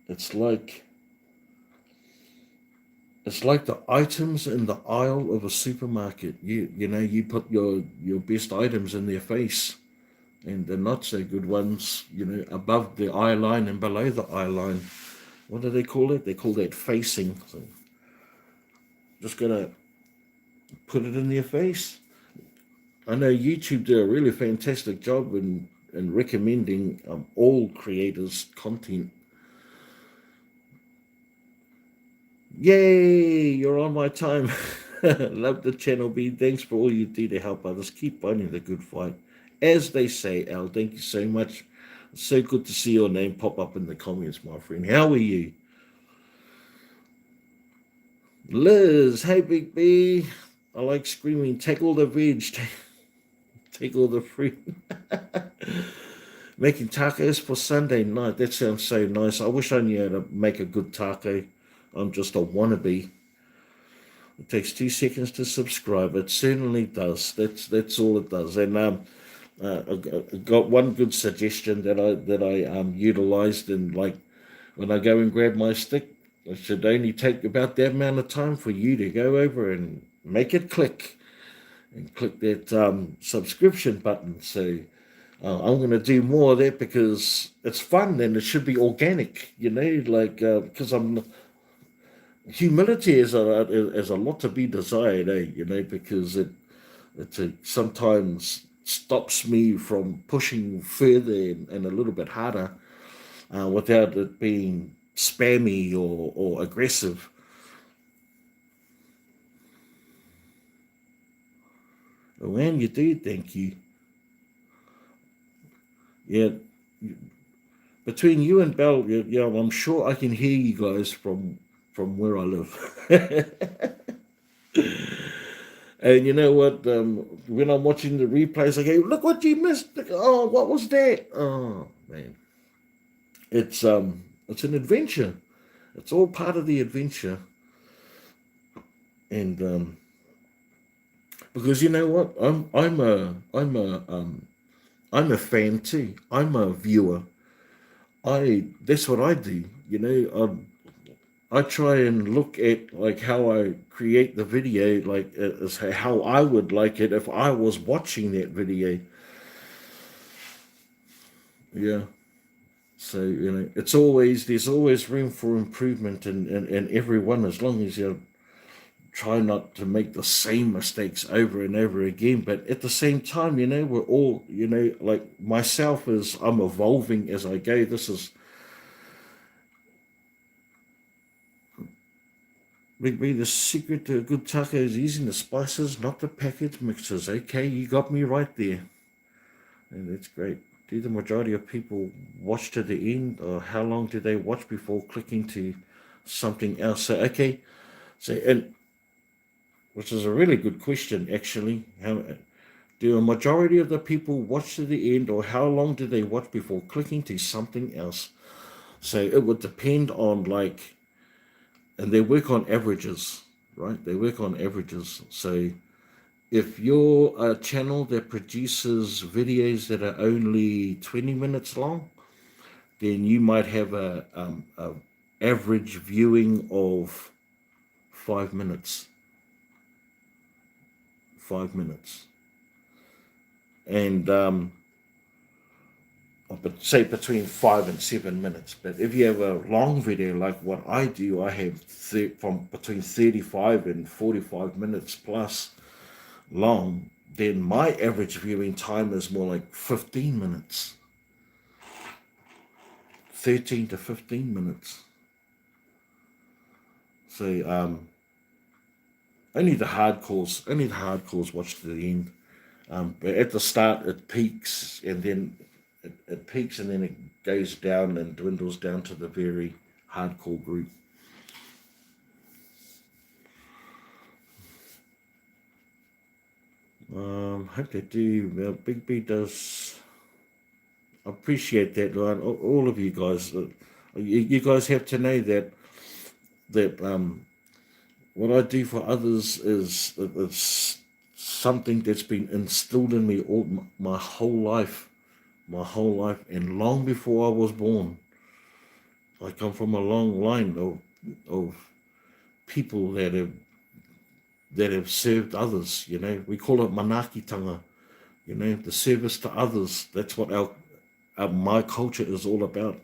it's like the items in the aisle of a supermarket. You put your best items in their face, and the not so good ones, above the eye line and below the eye line. What do they call it? They call that facing. So just gotta put it in their face. I know YouTube do a really fantastic job in recommending all creators' content. Yay! You're on my time. Love the channel, B. Thanks for all you do to help others. Keep fighting the good fight. As they say, Al, thank you so much. So good to see your name pop up in the comments, my friend. How are you? Liz, hey, Big B. I like screaming, take all the veg, take all the fruit. Making tacos for Sunday night. That sounds so nice. I wish I knew how to make a good taco. I'm just a wannabe. It takes 2 seconds to subscribe. It certainly does. That's all it does. And I got one good suggestion that I utilized, and like when I go and grab my stick, it should only take about that amount of time for you to go over and make it click and click that subscription button. So I'm going to do more of that because it's fun and it should be organic, like because humility is a lot to be desired, because it sometimes stops me from pushing further and a little bit harder without it being spammy or aggressive. When you do, thank you. Yeah, between you and Bell, I'm sure I can hear you guys from where I live. And you know what? When I'm watching the replays, I go, "Look what you missed! Oh, what was that? Oh man, it's an adventure. It's all part of the adventure." And Because you know what, I'm a fan too. I'm a viewer. That's what I do. I try and look at like how I create the video, like as how I would like it if I was watching that video. Yeah. So there's always room for improvement in everyone, as long as you try not to make the same mistakes over and over again. But at the same time, we're all, like myself, as I'm evolving as I go. This is Big B, the secret to a good taco is using the spices, not the packaged mixes. Okay, you got me right there. And that's great. Do the majority of people watch to the end, or how long do they watch before clicking to something else? So, okay, and which is a really good question, actually. How do a majority of the people watch to the end, or how long do they watch before clicking to something else? So it would depend on, like, and they work on averages, right? They work on averages. So if you're a channel that produces videos that are only 20 minutes long, then you might have a average viewing of 5 minutes. 5 minutes. And but say between 5 and 7 minutes. But if you have a long video like what I do, I have from between 35 and 45 minutes plus long, then my average viewing time is more like 15 minutes, 13 to 15 minutes. So only the hardcores watch to the end. But at the start, it peaks, and then it peaks, and then it goes down and dwindles down to the very hardcore group. Hope they do. Well, Big B does. I appreciate that, Ryan. All of you guys. You guys have to know that what I do for others is it's something that's been instilled in me all my whole life, and long before I was born. I come from a long line of people that have served others. We call it manakitanga. The service to others. That's what my culture is all about.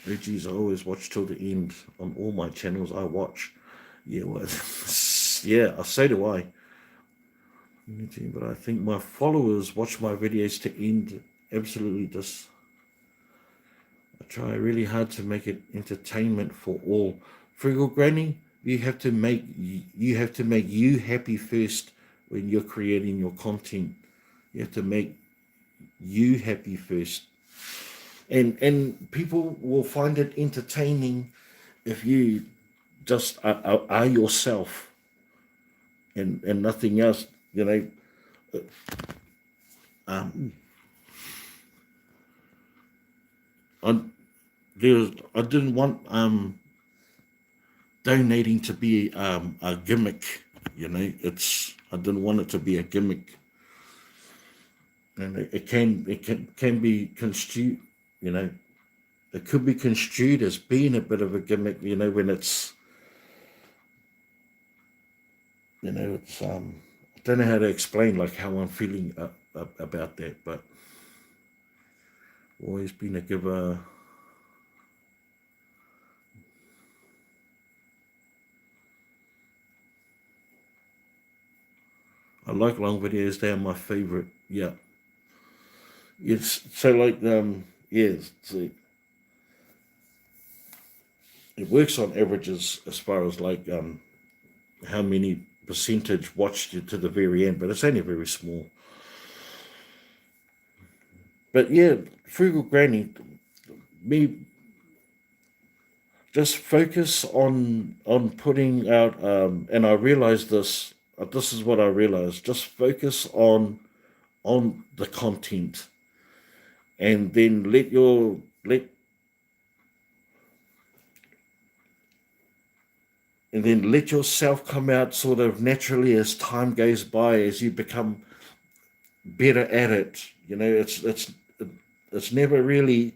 Oh geez, I always watch till the end on all my channels. I watch. Yeah, well, yeah, so do I. But I think my followers watch my videos to end. Absolutely, just I try really hard to make it entertainment for all. Frugal Granny, you have to make you happy first when you're creating your content. You have to make you happy first, and people will find it entertaining if you just are yourself and nothing else. Um, I I didn't want donating to be a gimmick. I didn't want it to be a gimmick, and it can be construed. You know, it could be construed as being a bit of a gimmick. When it's I don't know how to explain like how I'm feeling about that, but always been a giver. I like long videos. They're my favorite. Yeah. It's so like yeah. It works on averages as far as like how many percentage watched you to the very end, but it's only very small. But yeah, frugal granny, me just focus on putting out. And I realized this. This is what I realized. Just focus on the content, and then let, and then let yourself come out sort of naturally as time goes by, as you become better at it. It's never really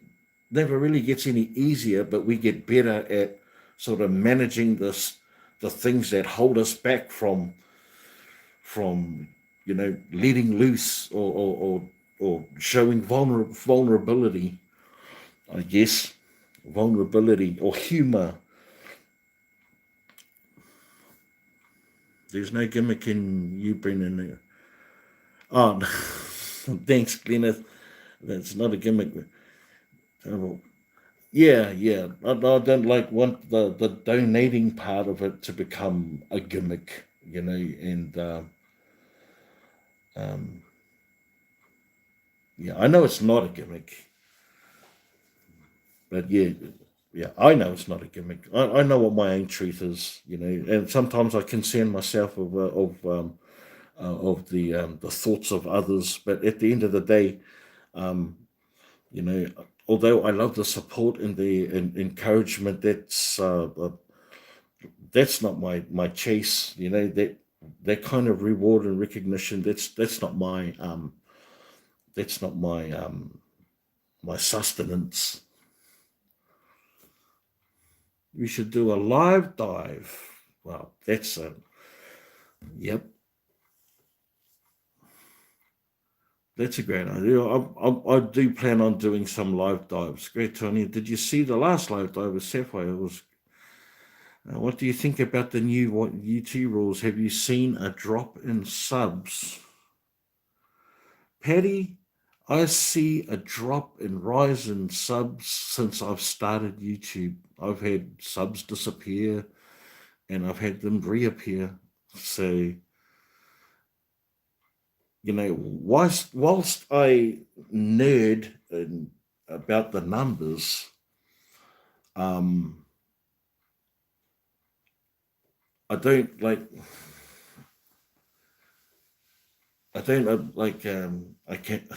gets any easier, but we get better at sort of managing the things that hold us back from letting loose, or showing vulnerability, I guess. Vulnerability or humor. There's no gimmick in you, Brendan. Oh, thanks, Gleneth. That's not a gimmick. Oh, yeah, yeah. I don't want the donating part of it to become a gimmick, and um, yeah, I know it's not a gimmick, but yeah, yeah, I know it's not a gimmick. I know what my own truth is, and sometimes I concern myself of the thoughts of others, but at the end of the day, um, you know, although I love the support and the encouragement, that's not my chase. That kind of reward and recognition. That's not my sustenance. We should do a live dive. Well, that's a yep. That's a great idea. I do plan on doing some live dives. Great, Tony. Did you see the last live dive with Sapphire? It was. What do you think about the new UT rules? Have you seen a drop in subs? Patty, I see a drop in rise in subs since I've started YouTube. I've had subs disappear and I've had them reappear. So, whilst I nerd about the numbers, um, I don't like. I don't like. I can't.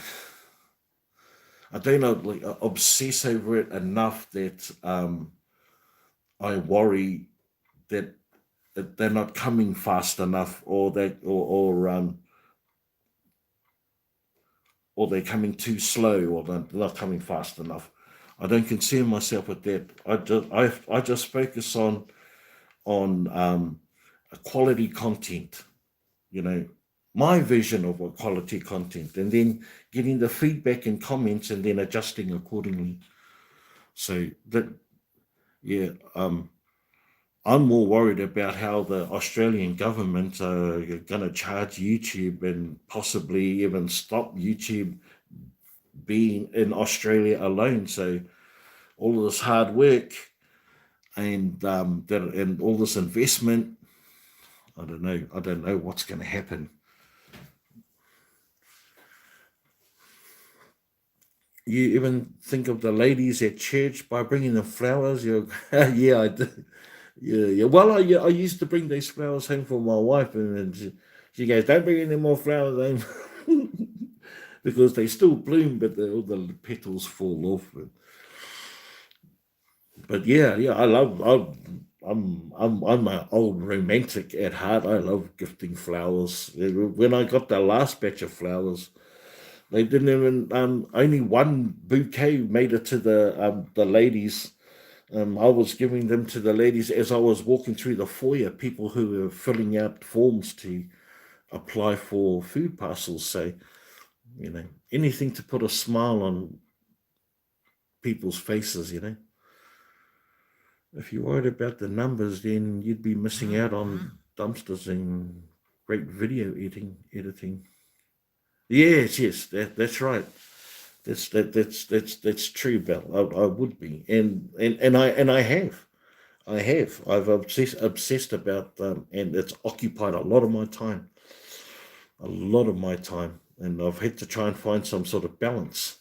I don't like obsess over it enough that I worry that they're not coming fast enough, or they're coming too slow, or they're not coming fast enough. I don't concern myself with that. I just focus on quality content. You know, my vision of what quality content, and then getting the feedback and comments, and then adjusting accordingly. So that yeah, I'm more worried about how the Australian government are going to charge YouTube and possibly even stop YouTube being in Australia alone. So all of this hard work and all this investment, I don't know. I don't know what's going to happen. You even think of the ladies at church by bringing them flowers. Yeah, I do. Yeah, yeah. Well, I used to bring these flowers home for my wife, and she goes, "Don't bring any more flowers home," because they still bloom, but all the petals fall off. But yeah, yeah, I'm an old romantic at heart. I love gifting flowers. When I got the last batch of flowers, they didn't even only one bouquet made it to the ladies. I was giving them to the ladies as I was walking through the foyer, people who were filling out forms to apply for food parcels. So, anything to put a smile on people's faces. If you're worried about the numbers, then you'd be missing out on dumpsters and great video editing. Yes, yes, that's right. That's true, Bell. I would be, and I have. I've obsessed about and it's occupied a lot of my time, and I've had to try and find some sort of balance.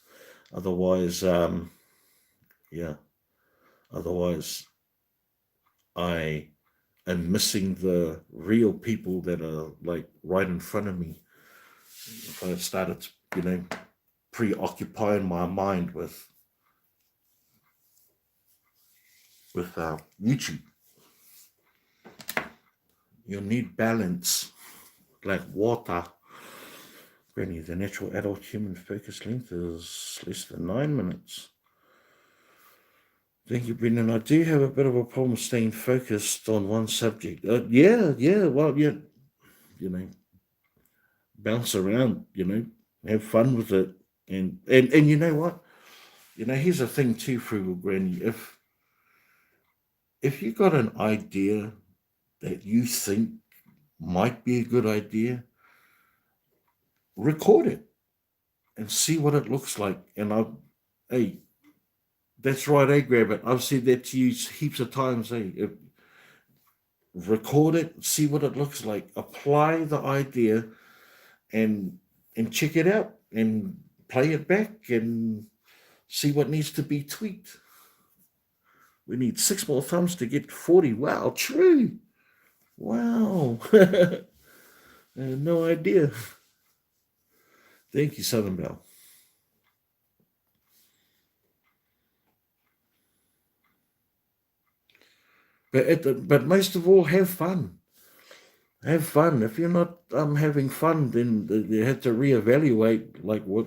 Otherwise, yeah. Otherwise, I am missing the real people that are like right in front of me. If I started, preoccupying my mind with YouTube. You need balance, like water. Granny, the natural adult human focus length is less than 9 minutes. Thank you, Brendan. I do have a bit of a problem staying focused on one subject. Well, yeah, you know, bounce around, have fun with it. And you know what? Here's the thing too, Frugal Granny. If you got an idea that you think might be a good idea, record it and see what it looks like. And hey, that's right, grab it. I've said that to you heaps of times. Hey, record it, see what it looks like, apply the idea, and check it out, and play it back, and see what needs to be tweaked. We need 6 more thumbs to get 40. Wow, true. Wow. I had no idea. Thank you, Southern Belle. But most of all, have fun. Have fun. If you're not having fun, then you have to reevaluate, like, what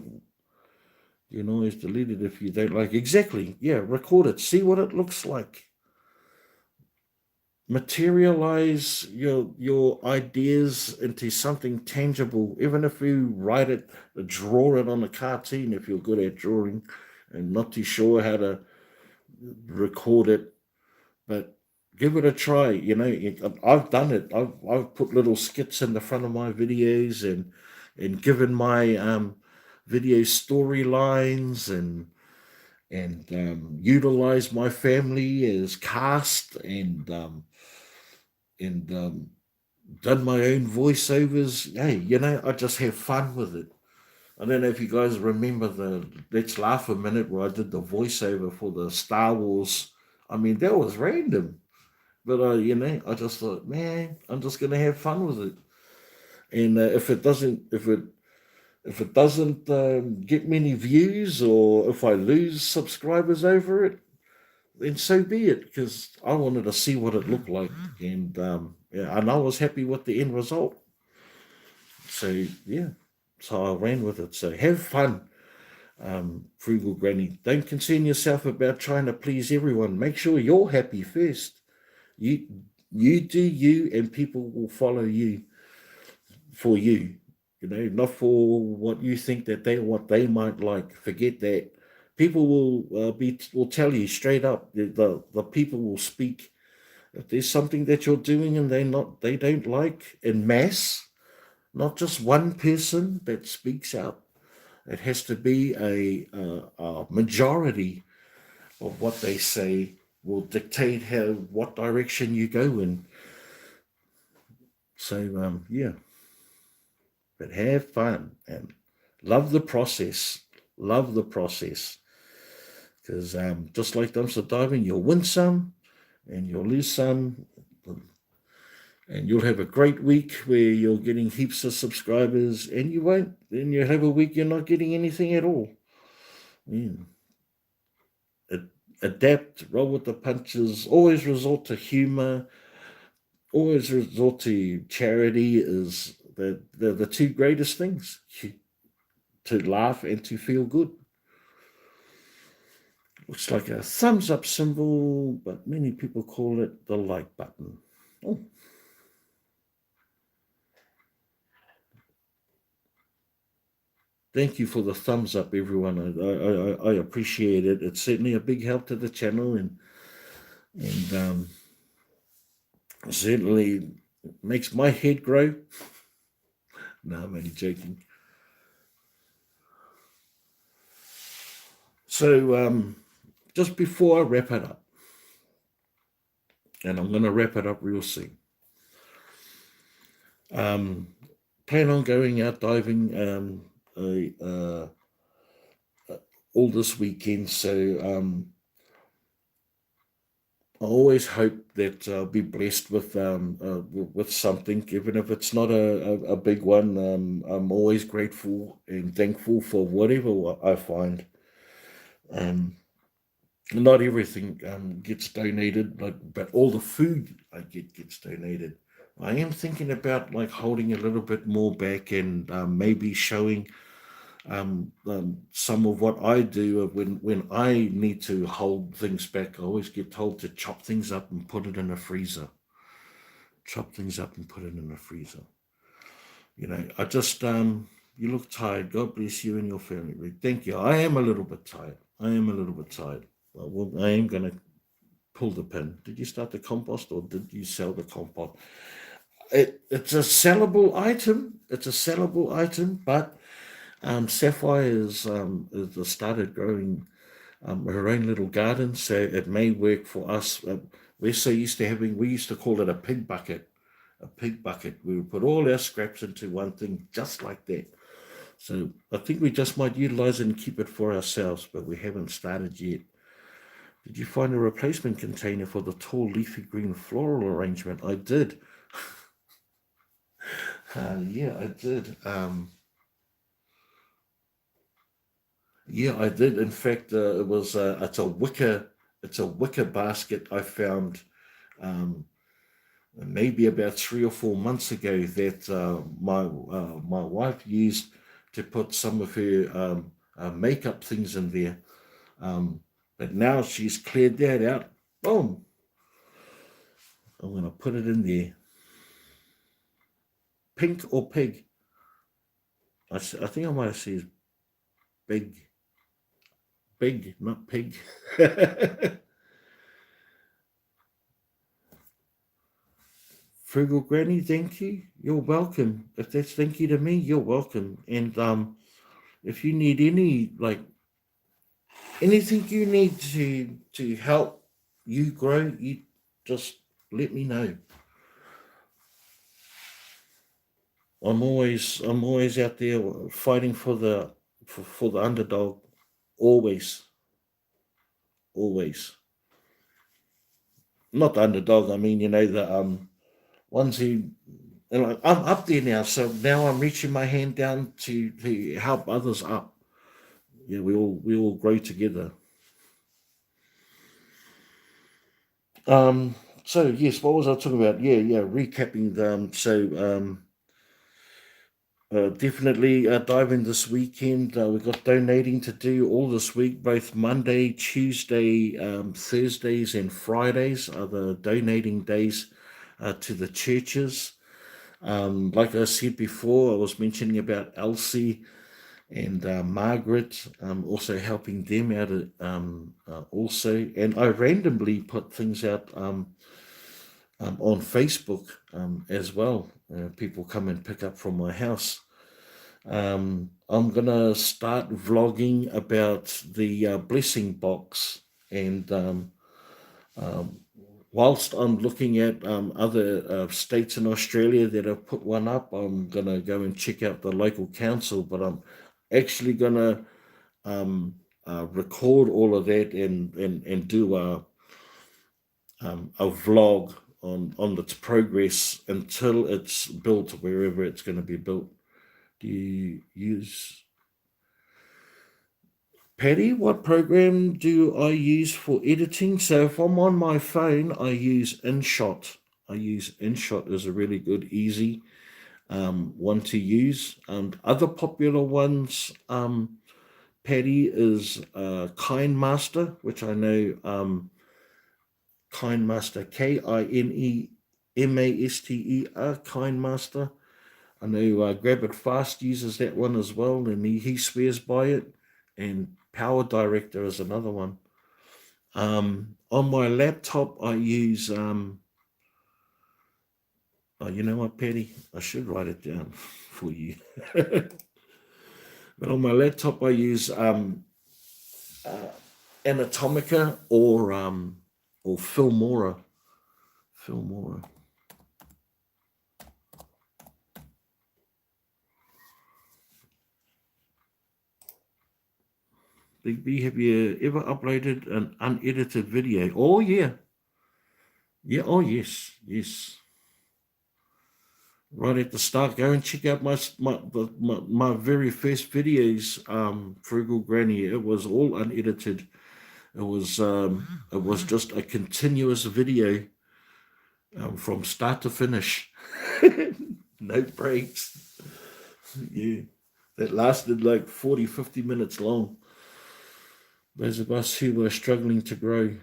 is deleted if you don't like. Exactly. Yeah, record it. See what it looks like. Materialize your ideas into something tangible. Even if you write it, draw it on a cartoon if you're good at drawing and not too sure how to record it, but give it a try. I've done it. I've put little skits in the front of my videos, and given my video storylines, and utilize my family as cast, and done my own voiceovers. Hey, I just have fun with it. I don't know if you guys remember the Let's Laugh a Minute where I did the voiceover for the Star Wars. I mean, that was random. But I just thought, man, I'm just gonna have fun with it. And if it doesn't get many views, or if I lose subscribers over it, then so be it. Because I wanted to see what it looked like, and I was happy with the end result. So yeah, so I ran with it. So have fun, Frugal Granny. Don't concern yourself about trying to please everyone. Make sure you're happy first. You you do you, and people will follow you for you. Not for what you think that what they might like. Forget that. People will tell you straight up. The people will speak. If there's something that you're doing and they don't like in mass, not just one person that speaks out. It has to be a majority of what they say will dictate what direction you go in. So yeah, but have fun and love the process. Love the process, because just like dumpster diving, you'll win some and you'll lose some, and you'll have a great week where you're getting heaps of subscribers, and you won't. Then you have a week you're not getting anything at all. Yeah. Adapt, roll with the punches, always resort to humor, always resort to charity. Is the two greatest things: to laugh and to feel good. Looks like a thumbs up symbol, but many people call it the like button. Oh. Thank you for the thumbs up, everyone. I appreciate it. It's certainly a big help to the channel, and certainly makes my head grow. No, I'm only joking. So just before I wrap it up, and I'm going to wrap it up real soon. Plan on going out diving all this weekend. So I always hope that I'll be blessed with something, even if it's not a big one. I'm always grateful and thankful for whatever I find. Not everything gets donated, but all the food I get gets donated. I am thinking about like holding a little bit more back and maybe showing some of what I do when I need to hold things back. I always get told to chop things up and put it in a freezer. Chop things up and put it in a freezer. I just you look tired. God bless you and your family. Rick. Thank you. I am a little bit tired. I am a little bit tired. Well, I am gonna pull the pin. Did you start the compost or did you sell the compost? It's a sellable item. It's a sellable item, but Sapphire is started growing her own little garden, so it may work for us. We're so used to we used to call it a pig bucket. A pig bucket. We would put all our scraps into one thing just like that. So I think we just might utilize it and keep it for ourselves, but we haven't started yet. Did you find a replacement container for the tall leafy green floral arrangement? I did. Yeah, I did. Yeah, I did. In fact, it's a wicker basket I found maybe about 3 or 4 months ago that my wife used to put some of her makeup things in there. Um, but now she's cleared that out. Boom! I'm gonna put it in there. Pink or pig? I think I might have said big, big, not pig. Frugal Granny, thank you. You're welcome. If that's thank you to me, you're welcome. And if you need anything you need to help you grow, you just let me know. I'm always out there fighting for the underdog. Always, always. Not the underdog. I mean, the ones who. And like, I'm up there now, so now I'm reaching my hand down to help others up. Yeah, we all grow together. Um, so yes, what was I talking about? Yeah, recapping. Definitely diving this weekend. We've got donating to do all this week, both Monday, Tuesday, Thursdays, and Fridays are the donating days to the churches. Like I said before, I was mentioning about Elsie and Margaret, also helping them out also. And I randomly put things out on Facebook as well. People come and pick up from my house. I'm gonna start vlogging about the blessing box, and um, whilst I'm looking at other states in Australia that have put one up, I'm gonna go and check out the local council. But I'm actually gonna record all of that and do a vlog on its progress until it's built wherever it's going to be built. Do you use Patty? What program do I use for editing? So if I'm on my phone, I use InShot. I use InShot as a really good, easy one to use. Other popular ones, Patty is KineMaster, which I know KineMaster, KineMaster, KineMaster. I know Grab It Fast uses that one as well, and he swears by it. And Power Director is another one. On my laptop, I use. Oh, you know what, Patty? I should write it down for you. But on my laptop, I use uh, Anatomica or Filmora. Filmora. Big B, have you ever uploaded an unedited video? Oh yeah, yeah. Oh yes, yes. Right at the start, go and check out my very first videos. Frugal Granny. It was all unedited. It was just a continuous video from start to finish. No breaks. Yeah. That lasted like 40, 50 minutes long. Those of us who were struggling to grow.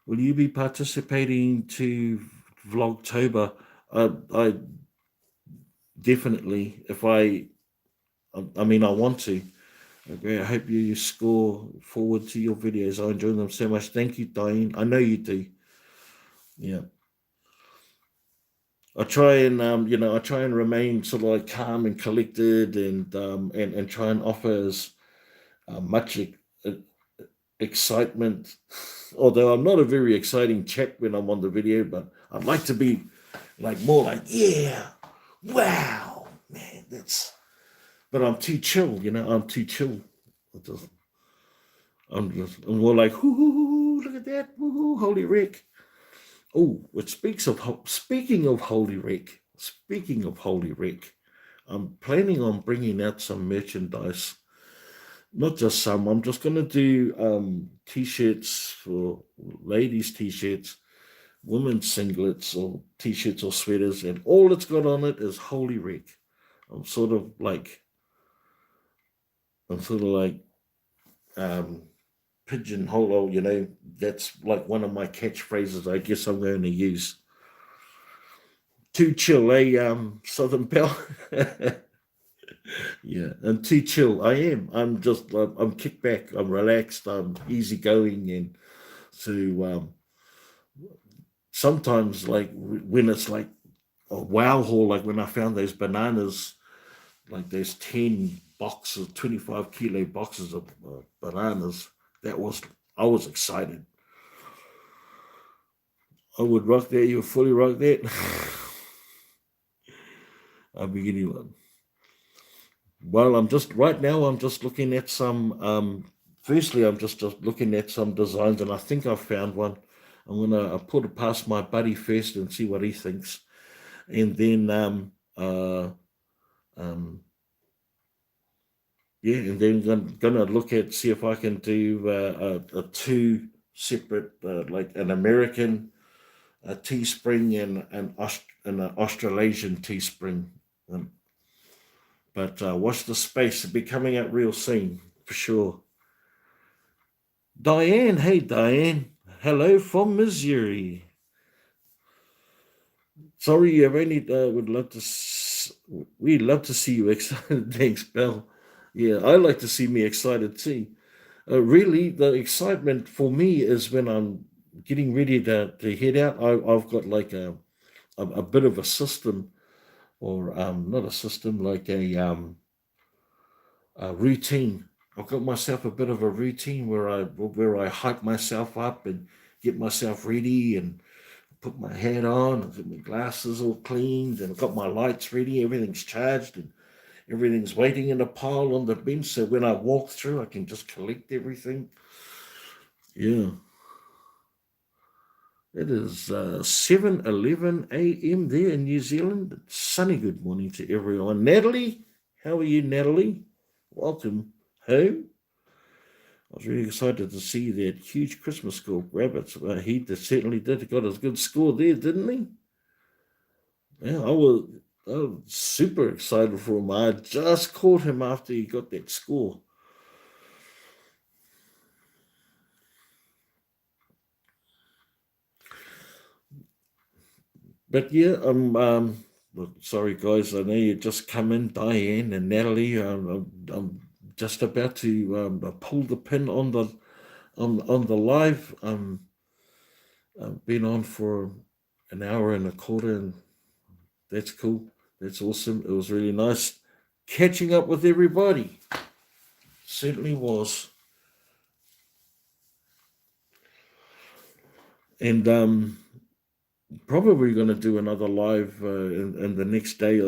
Will you be participating to Vlogtober? I definitely, if I mean, I want to. Okay, I hope you score forward to your videos. I enjoy them so much. Thank you, Diane. I know you do. Yeah. I try and I try and remain sort of like calm and collected, and try and offer as much excitement. Although I'm not a very exciting chap when I'm on the video, but I'd like to be like more like, yeah, wow, man, that's. But I'm too chill, I'm too chill. It doesn't. I'm more like, hoo, look at that, woo, holy Rick. Oh, it speaking of Holy Rick. Speaking of Holy Rick, I'm planning on bringing out some merchandise. Not just some. I'm just gonna do t-shirts for ladies, t-shirts, women's singlets or t-shirts or sweaters, and all it's got on it is Holy Rick. I'm sort of like I'm sort of like um, pigeonhole. That's like one of my catchphrases. I guess I'm going to use. Too chill, Southern Belle. Yeah, and too chill. I am. I'm kicked back. I'm relaxed. I'm easygoing, and so sometimes, like when it's like a wow haul, like when I found those bananas, like those 10 boxes, 25 kilo boxes of bananas. That was I was excited. I would rock that. You would fully rock that. I'll be getting one. Well, I'm just right now. I'm just looking at some. Firstly, I'm just looking at some designs, and I think I've found one. I'm gonna put it past my buddy first and see what he thinks, and then um, yeah, and then I'm gonna look at see if I can do a two separate, like an American teespring and an Australasian teespring. Um, but watch the space; it'll be coming out real soon for sure. Diane, hey Diane, hello from Missouri. Sorry, I've only would love to. We'd love to see you excited. Thanks, Belle. Yeah, I like to see me excited too. Really, the excitement for me is when I'm getting ready to head out. I've got like a bit of a system, or not a system, like a routine. I've got myself a bit of a routine where I hype myself up and get myself ready and put my hat on and get my glasses all cleaned and I've got my lights ready. Everything's charged and everything's waiting in a pile on the bench. So when I walk through, I can just collect everything. Yeah. It is 7:11 a.m. there in New Zealand. Sunny good morning to everyone. Natalie, how are you, Natalie? Welcome home. I was really excited to see that huge Christmas score grab it. He certainly did. Got a good score there, didn't he? Yeah, I was super excited for him. I just caught him after he got that score. But yeah, sorry guys. I know you just come in, Diane and Natalie. I'm just about to pull the pin on the live. I've been on for an hour and a quarter, and that's cool. That's awesome. It was really nice catching up with everybody. Certainly was. And probably going to do another live in the next day.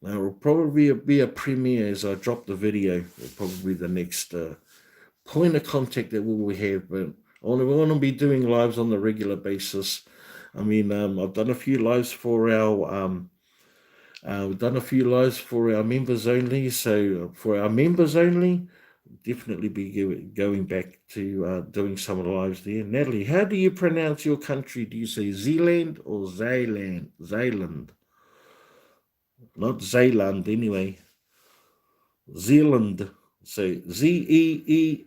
There will probably be a premiere as I drop the video. Probably the next point of contact that we will have. But I want to be doing lives on the regular basis. I mean, I've done a few lives for we've done a few lives for our members only. So for our members only, definitely be going back to doing some of the lives there. Natalie, how do you pronounce your country? Do you say Zealand or Zealand? Zealand, not Zealand anyway. Zealand. So Zeelind.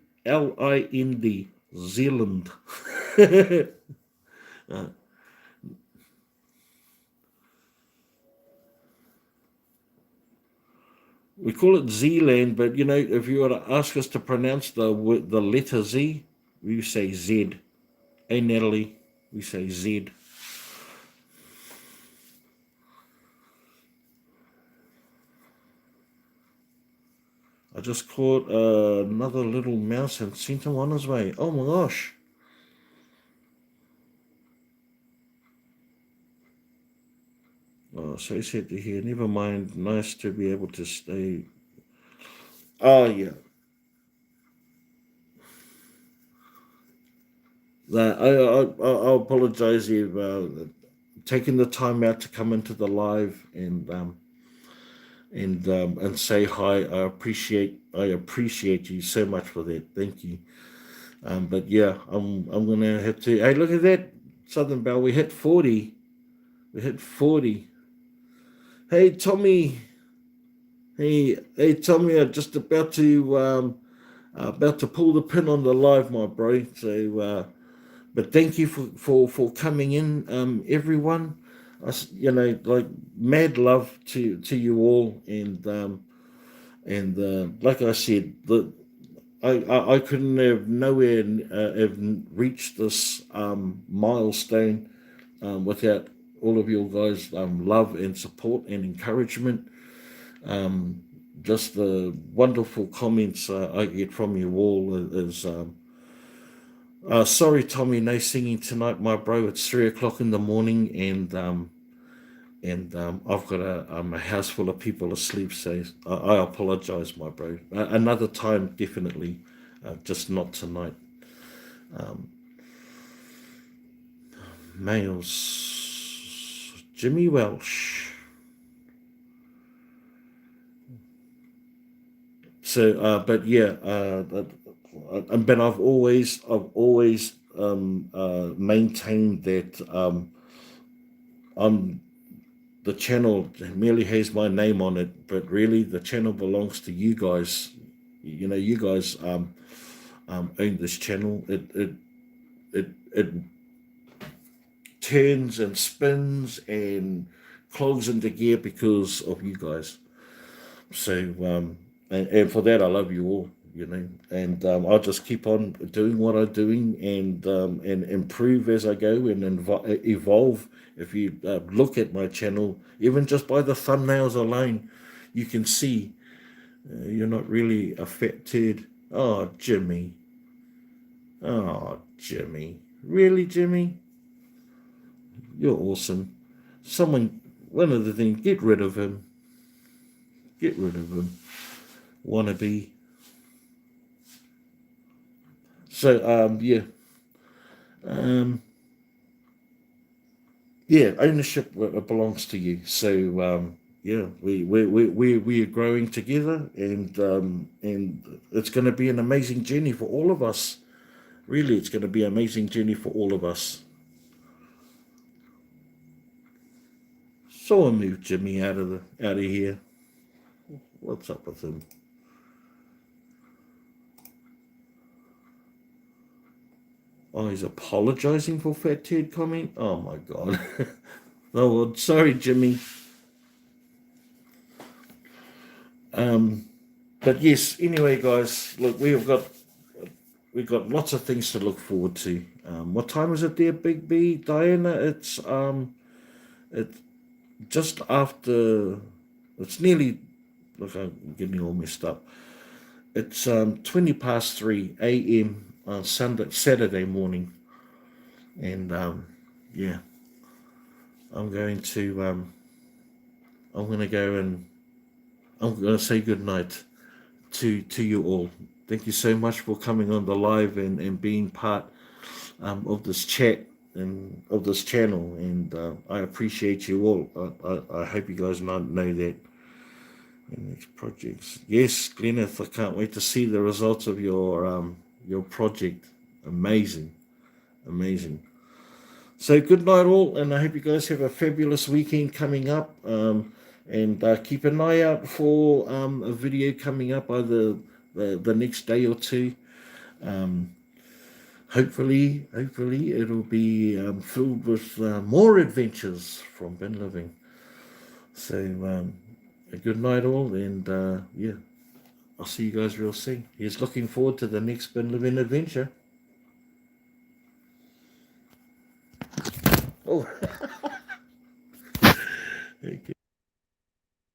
Zealand. Uh, we call it Zealand, but you know, if you were to ask us to pronounce the letter Z, we say Z. Hey Natalie, we say Z. I just caught another little mouse and sent him on his way. Oh my gosh. Oh, so sad to hear. Never mind. Nice to be able to stay. Oh, yeah. I apologize if taking the time out to come into the live and say hi. I appreciate you so much for that. Thank you. But yeah, I'm gonna have to. Hey, look at that, Southern Belle. We hit 40. We hit 40. Hey, Tommy. Hey, Tommy. I'm just about to pull the pin on the live, my bro. So, but thank you for coming in, everyone. Like mad love to you all, and like I said, I couldn't have nowhere have reached this milestone without all of your guys' love and support and encouragement. Um, just the wonderful comments I get from you all is sorry, Tommy, no singing tonight, my bro. It's 3 o'clock in the morning, and I've got a house full of people asleep. So I apologize, my bro. Another time, definitely, just not tonight. Um, Males, Jimmy Welsh. So, but yeah, but I've always maintained that I'm the channel merely has my name on it, but really the channel belongs to you guys. You know, you guys own this channel. It turns and spins and clogs into gear because of you guys. So and for that I love you all. You know, and I'll just keep on doing what I'm doing and improve as I go and evolve. If you look at my channel, even just by the thumbnails alone, you can see you're not really affected. Oh, Jimmy. Oh, Jimmy. Really, Jimmy? You're awesome. One of the things, get rid of him. Get rid of him. Wannabe. So, Um, yeah, ownership belongs to you. So, yeah, we are growing together, and it's going to be an amazing journey for all of us. Really, it's going to be an amazing journey for all of us. So I moved Jimmy out of here. What's up with him? Oh, he's apologizing for Fat Ted comment. Oh my god. Oh, well, sorry, Jimmy. Um, but yes. Anyway, guys, look, we've got lots of things to look forward to. What time is it there, Big B, Diana? It's just after. It's nearly. Look, I'm getting all messed up. It's 20 past 3 a.m. on Saturday morning, and yeah, I'm going to I'm going to go and I'm going to say good night to you all. Thank you so much for coming on the live and being part of this chat and of this channel, and I appreciate you all. I hope you guys know that. Next projects. Yes, Gleneth, I can't wait to see the results of your project. Amazing, amazing. So good night all, and I hope you guys have a fabulous weekend coming up. And keep an eye out for a video coming up either the next day or two. Hopefully it'll be filled with more adventures from Bin Living. So a good night all, and yeah, I'll see you guys real soon. He's looking forward to the next Bin Living adventure. Oh, okay.